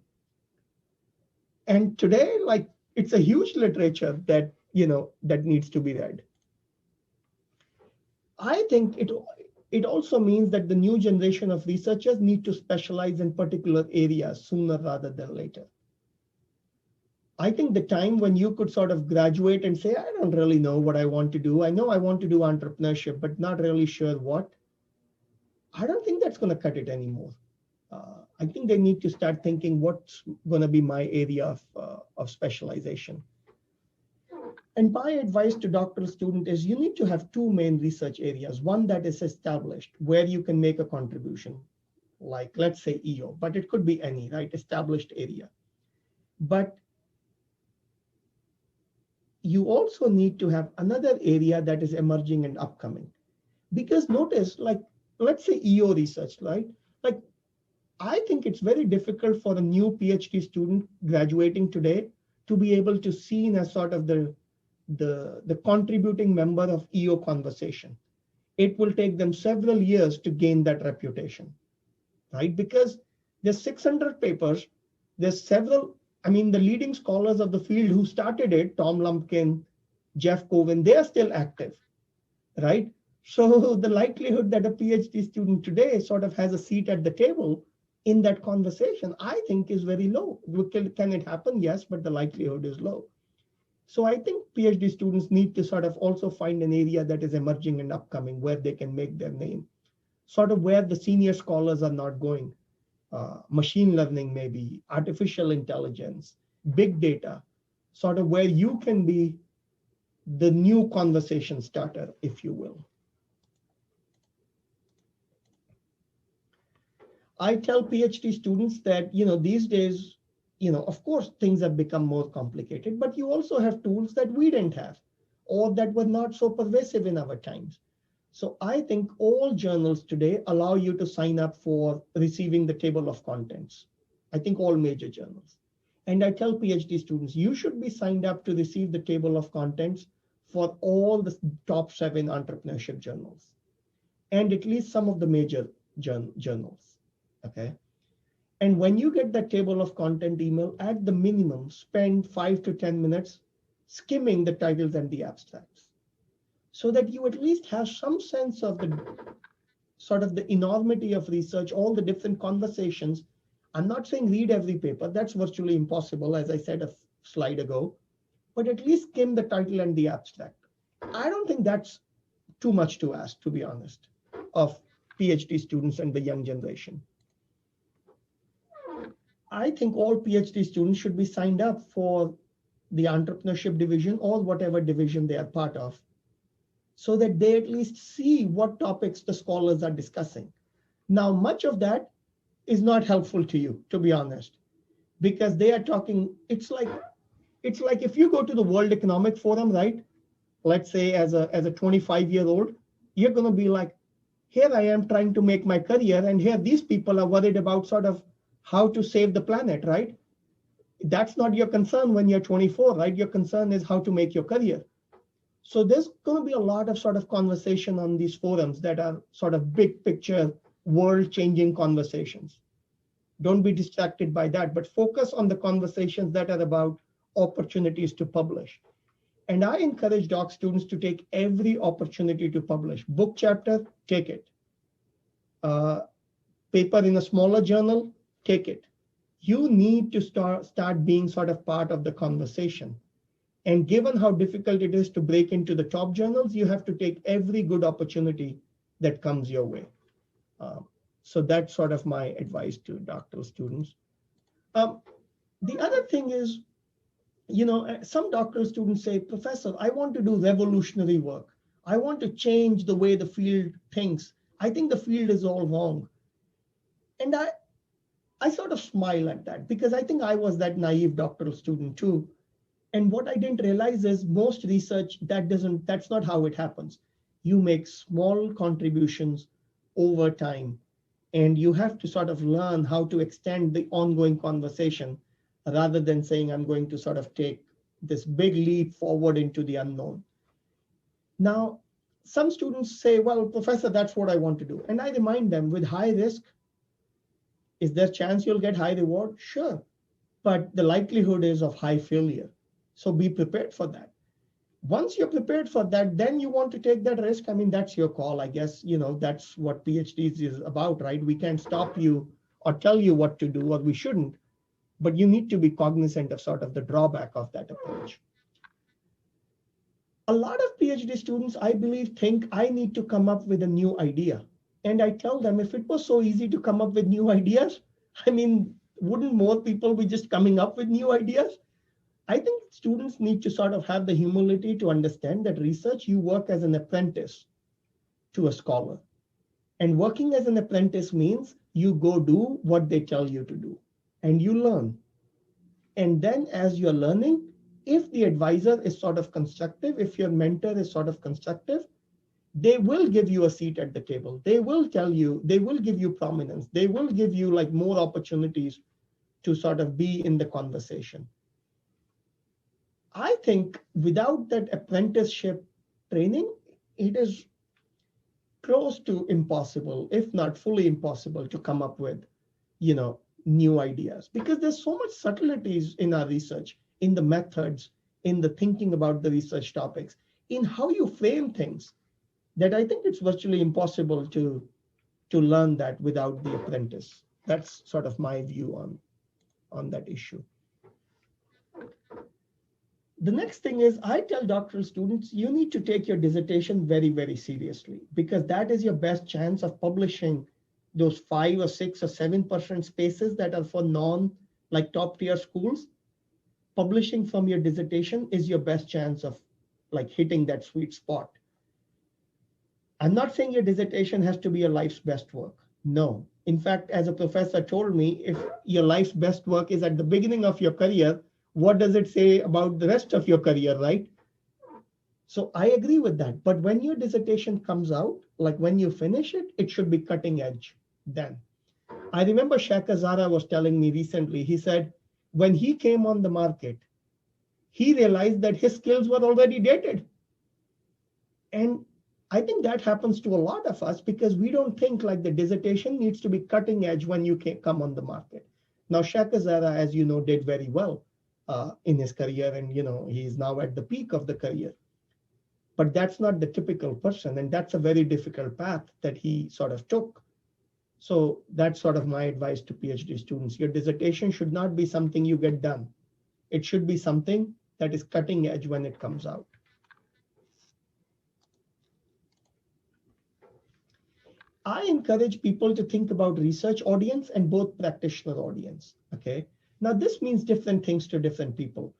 And today, it's a huge literature that, that needs to be read. I think it also means that the new generation of researchers need to specialize in particular areas sooner rather than later. I think the time when you could sort of graduate and say, I don't really know what I want to do. I know I want to do entrepreneurship, but not really sure what. I don't think that's going to cut it anymore. I think they need to start thinking what's going to be my area of specialization. And my advice to doctoral student is you need to have two main research areas. One that is established, where you can make a contribution, like let's say EO, but it could be any, right, established area. But you also need to have another area that is emerging and upcoming. Because notice, let's say EO research, right? I think it's very difficult for a new PhD student graduating today to be able to see as sort of the contributing member of EO conversation. It will take them several years to gain that reputation, right? Because there's 600 papers, there's several, the leading scholars of the field who started it, Tom Lumpkin, Jeff Coven, they are still active, right? So the likelihood that a PhD student today sort of has a seat at the table in that conversation, I think is very low. Can it happen? Yes, but the likelihood is low. So I think PhD students need to sort of also find an area that is emerging and upcoming where they can make their name, sort of where the senior scholars are not going. Machine learning, maybe artificial intelligence, big data, sort of where you can be the new conversation starter, if you will. I tell PhD students that, these days, of course, things have become more complicated, but you also have tools that we didn't have or that were not so pervasive in our times. So I think all journals today allow you to sign up for receiving the table of contents. I think all major journals. And I tell PhD students, you should be signed up to receive the table of contents for all the top 7 entrepreneurship journals and at least some of the major journals. Okay. And when you get that table of content email, at the minimum, spend 5 to 10 minutes skimming the titles and the abstracts so that you at least have some sense of the sort of the enormity of research, all the different conversations. I'm not saying read every paper. That's virtually impossible, as I said a slide ago, but at least skim the title and the abstract. I don't think that's too much to ask, to be honest, of PhD students and the young generation. I think all PhD students should be signed up for the entrepreneurship division or whatever division they are part of, so that they at least see what topics the scholars are discussing. Now, much of that is not helpful to you, to be honest, because they are talking, it's like if you go to the World Economic Forum, right? Let's say as a 25-year-old, you're going to be like, here I am trying to make my career, and here these people are worried about sort of how to save the planet, right? That's not your concern when you're 24, right? Your concern is how to make your career. So there's going to be a lot of sort of conversation on these forums that are sort of big picture, world-changing conversations. Don't be distracted by that, but focus on the conversations that are about opportunities to publish. And I encourage doc students to take every opportunity to publish. Book chapter, take it. Paper in a smaller journal, take it. You need to start being sort of part of the conversation. And given how difficult it is to break into the top journals, you have to take every good opportunity that comes your way. So that's sort of my advice to doctoral students. The other thing is, some doctoral students say, Professor, I want to do revolutionary work. I want to change the way the field thinks. I think the field is all wrong. And I sort of smile at that because I think I was that naive doctoral student too. And what I didn't realize is most research, that's not how it happens. You make small contributions over time, and you have to sort of learn how to extend the ongoing conversation rather than saying, I'm going to sort of take this big leap forward into the unknown. Now, some students say, well, Professor, that's what I want to do. And I remind them, with high risk, is there a chance you'll get high reward? Sure. But the likelihood is of high failure. So be prepared for that. Once you're prepared for that, then you want to take that risk. I mean, that's your call, I guess. That's what PhDs is about, right? We can't stop you or tell you what to do, or we shouldn't. But you need to be cognizant of sort of the drawback of that approach. A lot of PhD students, I believe, think I need to come up with a new idea. And I tell them, if it was so easy to come up with new ideas, I mean, wouldn't more people be just coming up with new ideas? I think students need to sort of have the humility to understand that research, you work as an apprentice to a scholar. And working as an apprentice means you go do what they tell you to do, and you learn. And then as you're learning, if the advisor is sort of constructive, if your mentor is sort of constructive, they will give you a seat at the table. They will tell you, they will give you prominence. They will give you like more opportunities to sort of be in the conversation. I think without that apprenticeship training, it is close to impossible, if not fully impossible, to come up with, new ideas, because there's so much subtleties in our research, in the methods, in the thinking about the research topics, in how you frame things, that I think it's virtually impossible to learn that without the apprentice. That's sort of my view on that issue. The next thing is, I tell doctoral students, you need to take your dissertation very, very seriously, because that is your best chance of publishing those 5 or 6 or 7% spaces that are for like top tier schools. Publishing from your dissertation is your best chance of like hitting that sweet spot. I'm not saying your dissertation has to be your life's best work. No. In fact, as a professor told me, if your life's best work is at the beginning of your career, what does it say about the rest of your career, right? So I agree with that. But when your dissertation comes out, like when you finish it, it should be cutting edge then. I remember Shaka Zara was telling me recently, he said, when he came on the market, he realized that his skills were already dated. And I think that happens to a lot of us because we don't think like the dissertation needs to be cutting edge when you come on the market. Now, Shaka Zara, as you know, did very well in his career, and he's now at the peak of the career. But that's not the typical person, and that's a very difficult path that he sort of took. So that's sort of my advice to PhD students. Your dissertation should not be something you get done. It should be something that is cutting edge when it comes out. I encourage people to think about research audience and both practitioner audience, okay? Now this means different things to different people.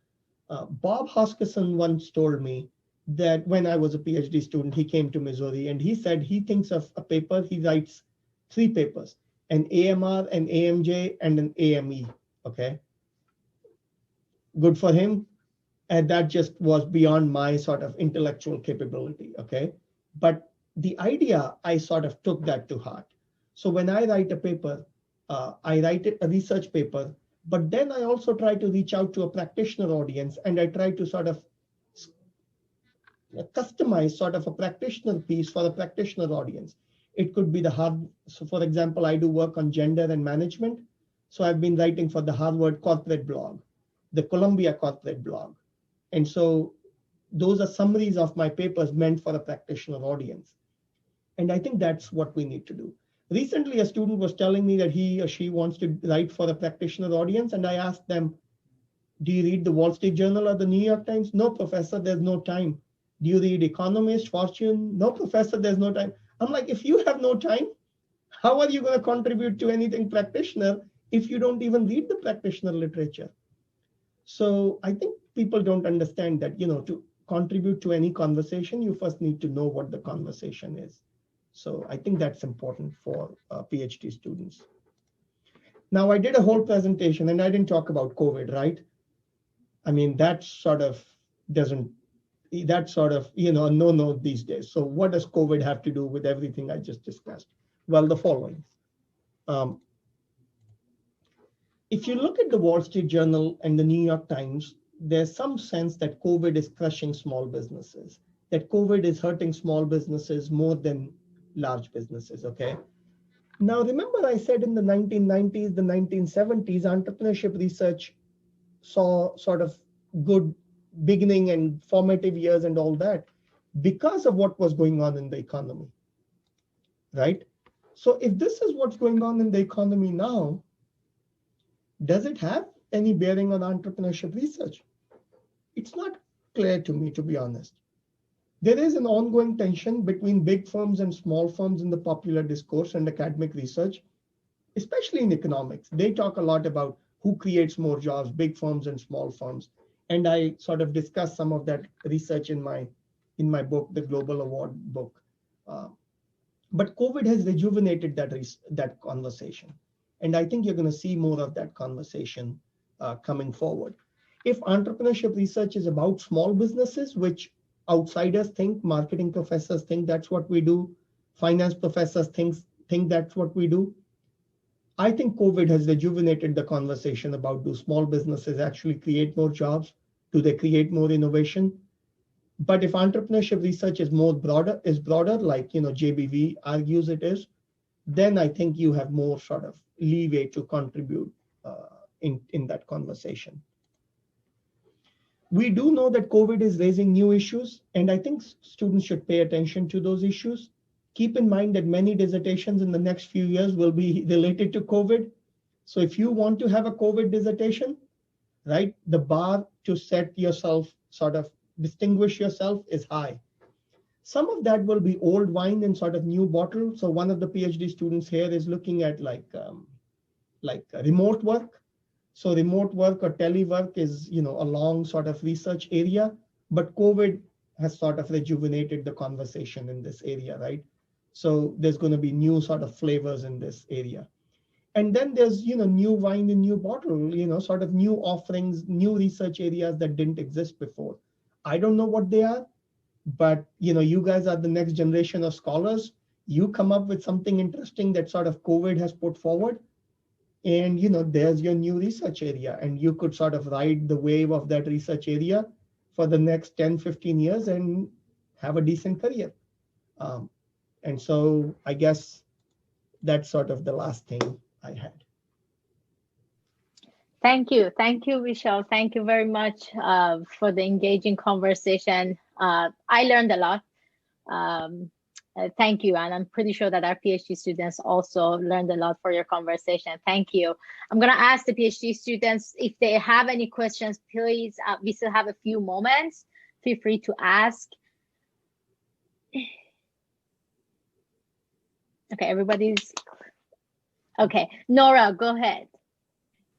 Bob Hoskisson once told me that when I was a PhD student, he came to Missouri and he said he thinks of a paper, he writes 3 papers, an AMR, an AMJ, and an AME, okay? Good for him. And that just was beyond my sort of intellectual capability, okay? But the idea, I sort of took that to heart. So when I write a paper, I write a research paper, but then I also try to reach out to a practitioner audience, and I try to sort of customize sort of a practitioner piece for a practitioner audience. It could be so for example, I do work on gender and management. So I've been writing for the Harvard corporate blog, the Columbia corporate blog. And so those are summaries of my papers meant for a practitioner audience. And I think that's what we need to do. Recently, a student was telling me that he or she wants to write for a practitioner audience. And I asked them, do you read the Wall Street Journal or the New York Times? No, professor, there's no time. Do you read Economist, Fortune? No, professor, there's no time. I'm like, if you have no time, how are you going to contribute to anything practitioner if you don't even read the practitioner literature? So I think people don't understand that, to contribute to any conversation, you first need to know what the conversation is. So I think that's important for PhD students. Now, I did a whole presentation and I didn't talk about COVID, right? I mean, that sort of doesn't, that's sort of, no these days. So what does COVID have to do with everything I just discussed? Well, the following. If you look at the Wall Street Journal and the New York Times, there's some sense that COVID is crushing small businesses, that COVID is hurting small businesses more than large businesses, okay? Now, remember I said in the 1990s, the 1970s, entrepreneurship research saw sort of good beginning and formative years and all that because of what was going on in the economy, right? So if this is what's going on in the economy now, does it have any bearing on entrepreneurship research? It's not clear to me, to be honest. There is an ongoing tension between big firms and small firms in the popular discourse and academic research, especially in economics. They talk a lot about who creates more jobs, big firms and small firms. And I sort of discussed some of that research in my book, the Global Award book. But COVID has rejuvenated that conversation. And I think you're going to see more of that conversation coming forward. If entrepreneurship research is about small businesses, which outsiders think, marketing professors think that's what we do, finance professors think that's what we do, I think COVID has rejuvenated the conversation about, do small businesses actually create more jobs? Do they create more innovation? But if entrepreneurship research is broader, like JBV argues it is, then I think you have more sort of leeway to contribute in that conversation. We do know that COVID is raising new issues, and I think students should pay attention to those issues. Keep in mind that many dissertations in the next few years will be related to COVID. So if you want to have a COVID dissertation, right, the bar to set yourself, sort of distinguish yourself, is high. Some of that will be old wine in sort of new bottle. So one of the PhD students here is looking at like remote work. So remote work or telework is, a long sort of research area, but COVID has sort of rejuvenated the conversation in this area, right? So there's going to be new sort of flavors in this area. And then there's, new wine in new bottle, sort of new offerings, new research areas that didn't exist before. I don't know what they are, but, you guys are the next generation of scholars. You come up with something interesting that sort of COVID has put forward. And, there's your new research area, and you could sort of ride the wave of that research area for the next 10, 15 years and have a decent career. And so I guess that's sort of the last thing I had.
Thank you, Vishal. Thank you very much for the engaging conversation. I learned a lot. Thank you, and I'm pretty sure that our PhD students also learned a lot for your conversation. Thank you. I'm going to ask the PhD students if they have any questions, please. We still have a few moments. Feel free to ask. Okay, everybody's okay. Nora, go ahead.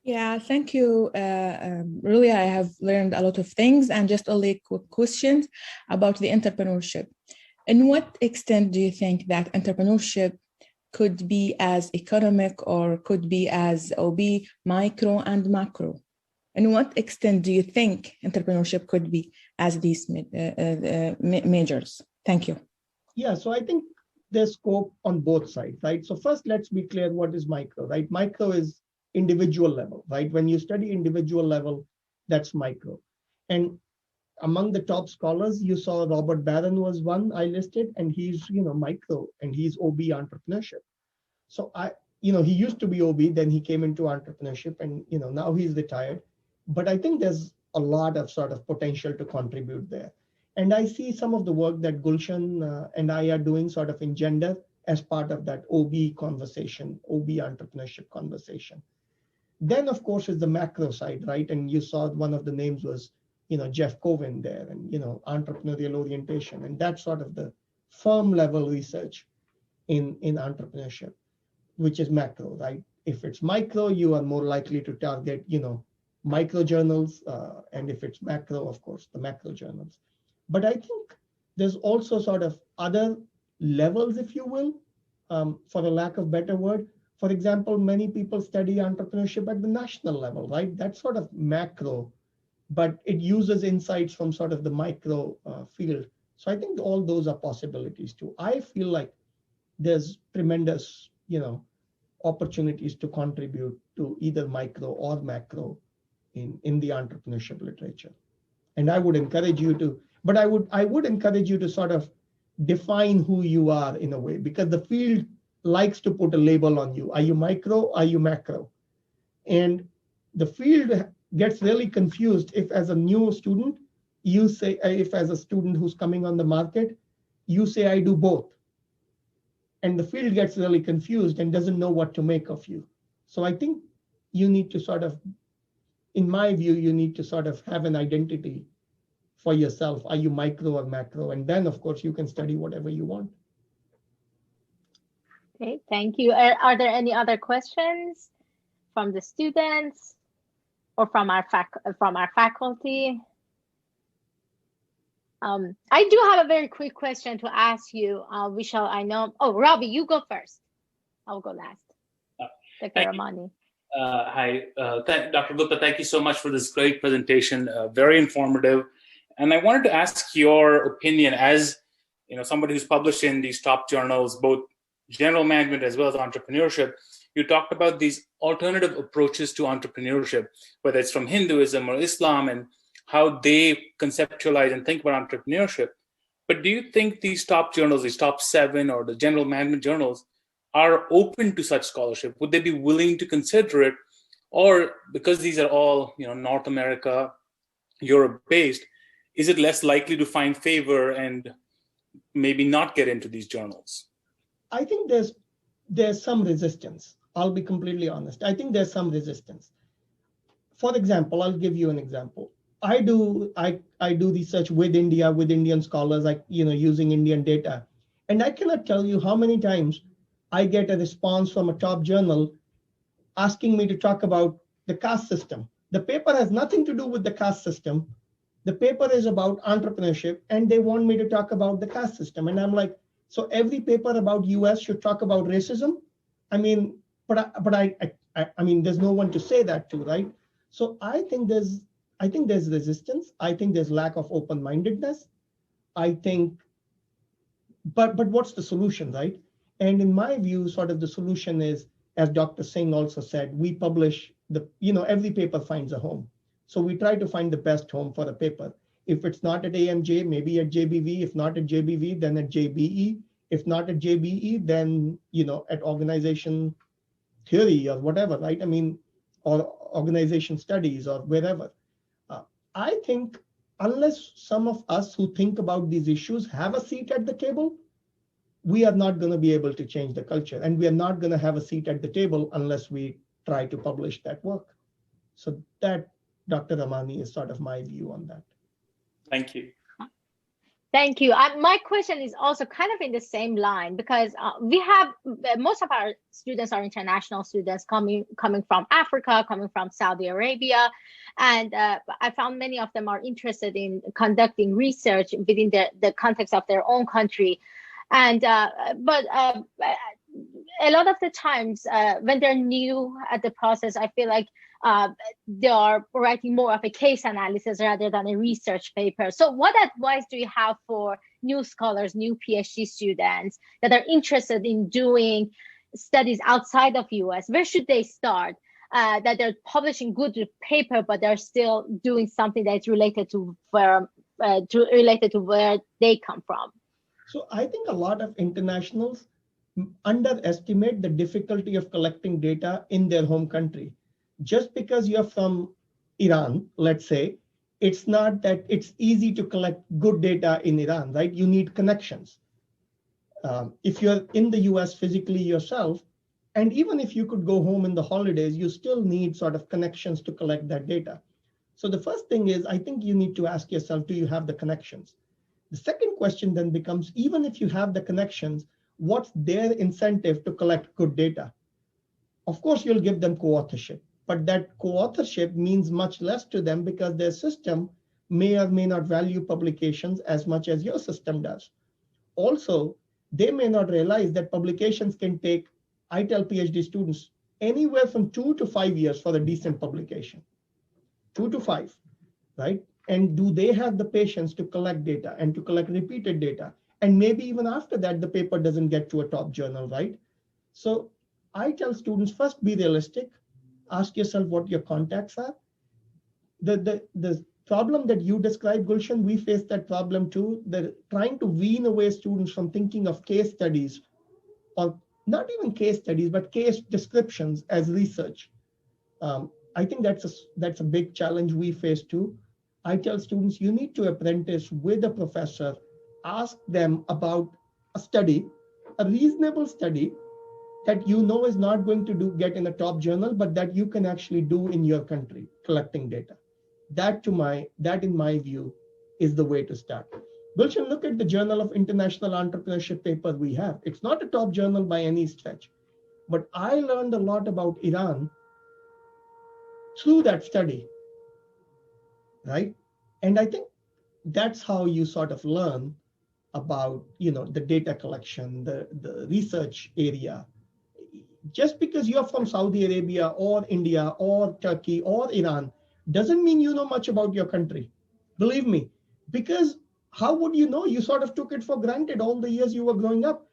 Yeah, thank you. Really, I have learned a lot of things, and just only quick questions about the entrepreneurship. In what extent do you think that entrepreneurship could be as economic or could be as OB, micro and macro? In what extent do you think entrepreneurship could be as these majors? Thank you.
Yeah, so I think there's scope on both sides, right? So first, let's be clear, what is micro, right? Micro is individual level, right? When you study individual level, that's micro. And among the top scholars, you saw Robert Barron was one I listed, and he's, micro, and he's OB entrepreneurship. So he used to be OB, then he came into entrepreneurship, and now he's retired. But I think there's a lot of sort of potential to contribute there. And I see some of the work that Golshan and I are doing sort of in gender as part of that OB conversation, OB entrepreneurship conversation. Then, of course, is the macro side, right? And you saw one of the names was, Jeff Coven there, and, entrepreneurial orientation. And that's sort of the firm level research in entrepreneurship, which is macro, right? If it's micro, you are more likely to target, micro journals. And if it's macro, of course, the macro journals. But I think there's also sort of other levels, if you will, for a lack of better word. For example, many people study entrepreneurship at the national level, right? That's sort of macro, but it uses insights from sort of the micro field. So I think all those are possibilities too. I feel like there's tremendous, opportunities to contribute to either micro or macro in the entrepreneurship literature. And I would encourage you to, but I would encourage you to sort of define who you are in a way, because the field likes to put a label on you. Are you micro? Are you macro? And the field gets really confused if, as a new student, you say, if as a student who's coming on the market, you say, I do both. And the field gets really confused and doesn't know what to make of you. So I think you need to sort of, in my view, you need to sort of have an identity for yourself. Are you micro or macro? And then, of course, you can study whatever you want.
Okay, thank you. Are there any other questions from the students or from our faculty? I do have a very quick question to ask you, Vishal. I know. Oh, Robbie, you go first. I'll go last. Dr. Ramani.
Hi, Dr. Gupta. Thank you so much for this great presentation. Very informative. And I wanted to ask your opinion as somebody who's published in these top journals, both general management as well as entrepreneurship. You talked about these alternative approaches to entrepreneurship, whether it's from Hinduism or Islam, and how they conceptualize and think about entrepreneurship. But do you think these top journals, these top 7 or the general management journals, are open to such scholarship? Would they be willing to consider it? Or because these are all North America, Europe based, is it less likely to find favor and maybe not get into these journals?
I think there's some resistance. I'll be completely honest. I think there's some resistance. For example, I'll give you an example. I do research with India, with Indian scholars, like using Indian data. And I cannot tell you how many times I get a response from a top journal asking me to talk about the caste system. The paper has nothing to do with the caste system. The paper is about entrepreneurship, and they want me to talk about the caste system. And I'm like, so every paper about US should talk about racism? I mean, but I mean, there's no one to say that to, right? So I think there's resistance. I think there's lack of open-mindedness. I think, but what's the solution, right? And in my view, sort of the solution is, as Dr. Singh also said, we publish every paper finds a home. So we try to find the best home for a paper. If it's not at AMJ, maybe at JBV. If not at JBV, then at JBE. If not at JBE, then at organization theory or whatever, right? I mean, or organization studies or wherever. I think unless some of us who think about these issues have a seat at the table, we are not going to be able to change the culture. And we are not going to have a seat at the table unless we try to publish that work. So that, Dr. Ramani, is sort of my view on that.
Thank you.
Thank you. My question is also kind of in the same line, because we have most of our students are international students coming from Africa, coming from Saudi Arabia, and I found many of them are interested in conducting research within the context of their own country, and but a lot of the times when they're new at the process, I feel like they are writing more of a case analysis rather than a research paper. So what advice do you have for new scholars, new PhD students that are interested in doing studies outside of US? Where should they start? That they're publishing good paper, but they're still doing something that's related to where they come from.
So I think a lot of internationals underestimate the difficulty of collecting data in their home country. Just because you're from Iran, let's say, it's not that it's easy to collect good data in Iran, right? You need connections. If you're in the US physically yourself, and even if you could go home in the holidays, you still need sort of connections to collect that data. So the first thing is, I think you need to ask yourself, do you have the connections? The second question then becomes, even if you have the connections, what's their incentive to collect good data? Of course, you'll give them co-authorship, but that co-authorship means much less to them because their system may or may not value publications as much as your system does. Also, they may not realize that publications can take, I tell PhD students, anywhere from 2 to 5 years for a decent publication. 2 to 5, right? And do they have the patience to collect data and to collect repeated data? And maybe even after that, the paper doesn't get to a top journal, right? So I tell students, first be realistic. Ask yourself what your contacts are. The problem that you described, Gulshan, we face that problem too. They're trying to wean away students from thinking of case studies, or not even case studies, but case descriptions as research. I think that's a big challenge we face too. I tell students, you need to apprentice with a professor, ask them about a study, a reasonable study that you know is not going to get in a top journal, but that you can actually do in your country, collecting data. That in my view is the way to start. Gulshan, look at the Journal of International Entrepreneurship paper we have. It's not a top journal by any stretch, but I learned a lot about Iran through that study, right? And I think that's how you sort of learn about, the data collection, the research area. Just because you're from Saudi Arabia or India or Turkey or Iran doesn't mean you know much about your country. Believe me, because how would you know? You sort of took it for granted all the years you were growing up.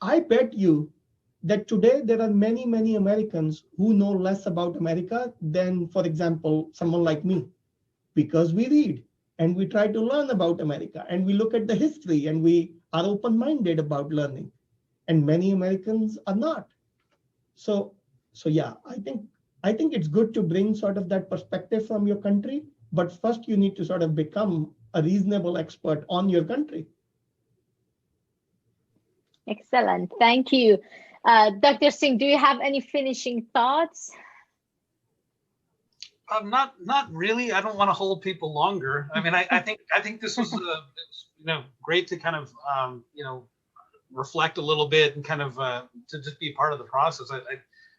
I bet you that today there are many, many Americans who know less about America than, for example, someone like me, because we read and we try to learn about America and we look at the history and we are open-minded about learning, and many Americans are not. So yeah, I think it's good to bring sort of that perspective from your country, but first you need to sort of become a reasonable expert on your country.
Excellent, thank you. Dr. Singh, do you have any finishing thoughts?
Not really. I don't want to hold people longer. I mean, I think this was great to kind of reflect a little bit and kind of to just be part of the process.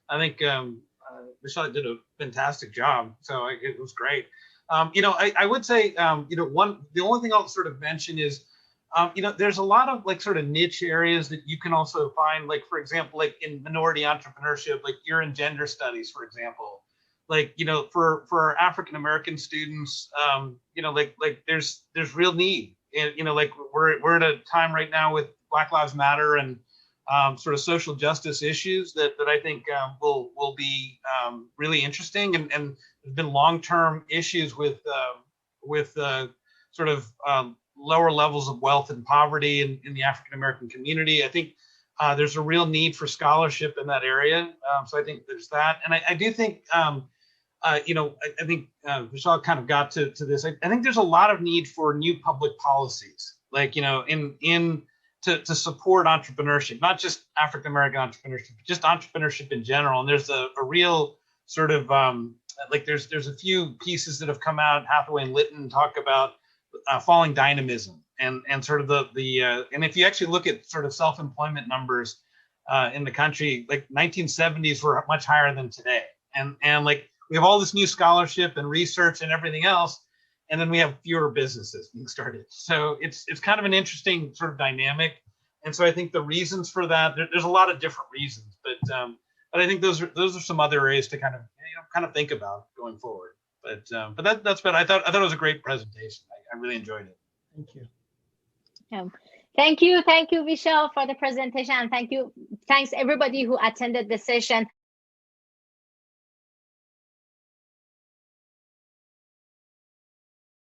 I think Vishal did a fantastic job, so it was great. I would say the only thing I'll sort of mention is there's a lot of like sort of niche areas that you can also find, like for example, like in minority entrepreneurship, like you're in gender studies, for example. Like for African American students, like there's real need, and like we're at a time right now with Black Lives Matter and sort of social justice issues that I think will be really interesting, and there's been long-term issues with sort of lower levels of wealth and poverty in the African American community. I think there's a real need for scholarship in that area, so I think there's that, and I do think. I think Vishal kind of got to this. I think there's a lot of need for new public policies, like, to support entrepreneurship, not just African American entrepreneurship, but just entrepreneurship in general. And there's a real sort of there's a few pieces that have come out. Hathaway and Litton talk about falling dynamism and sort of the and if you actually look at sort of self-employment numbers in the country, like 1970s were much higher than today, and like. We have all this new scholarship and research and everything else, and then we have fewer businesses being started. So it's kind of an interesting sort of dynamic. And so I think the reasons for that, there's a lot of different reasons, but I think those are some other areas to kind of think about going forward. But that's what I thought it was a great presentation. I really enjoyed it.
Thank you.
Thank you, Vishal, for the presentation, and thanks everybody who attended the session.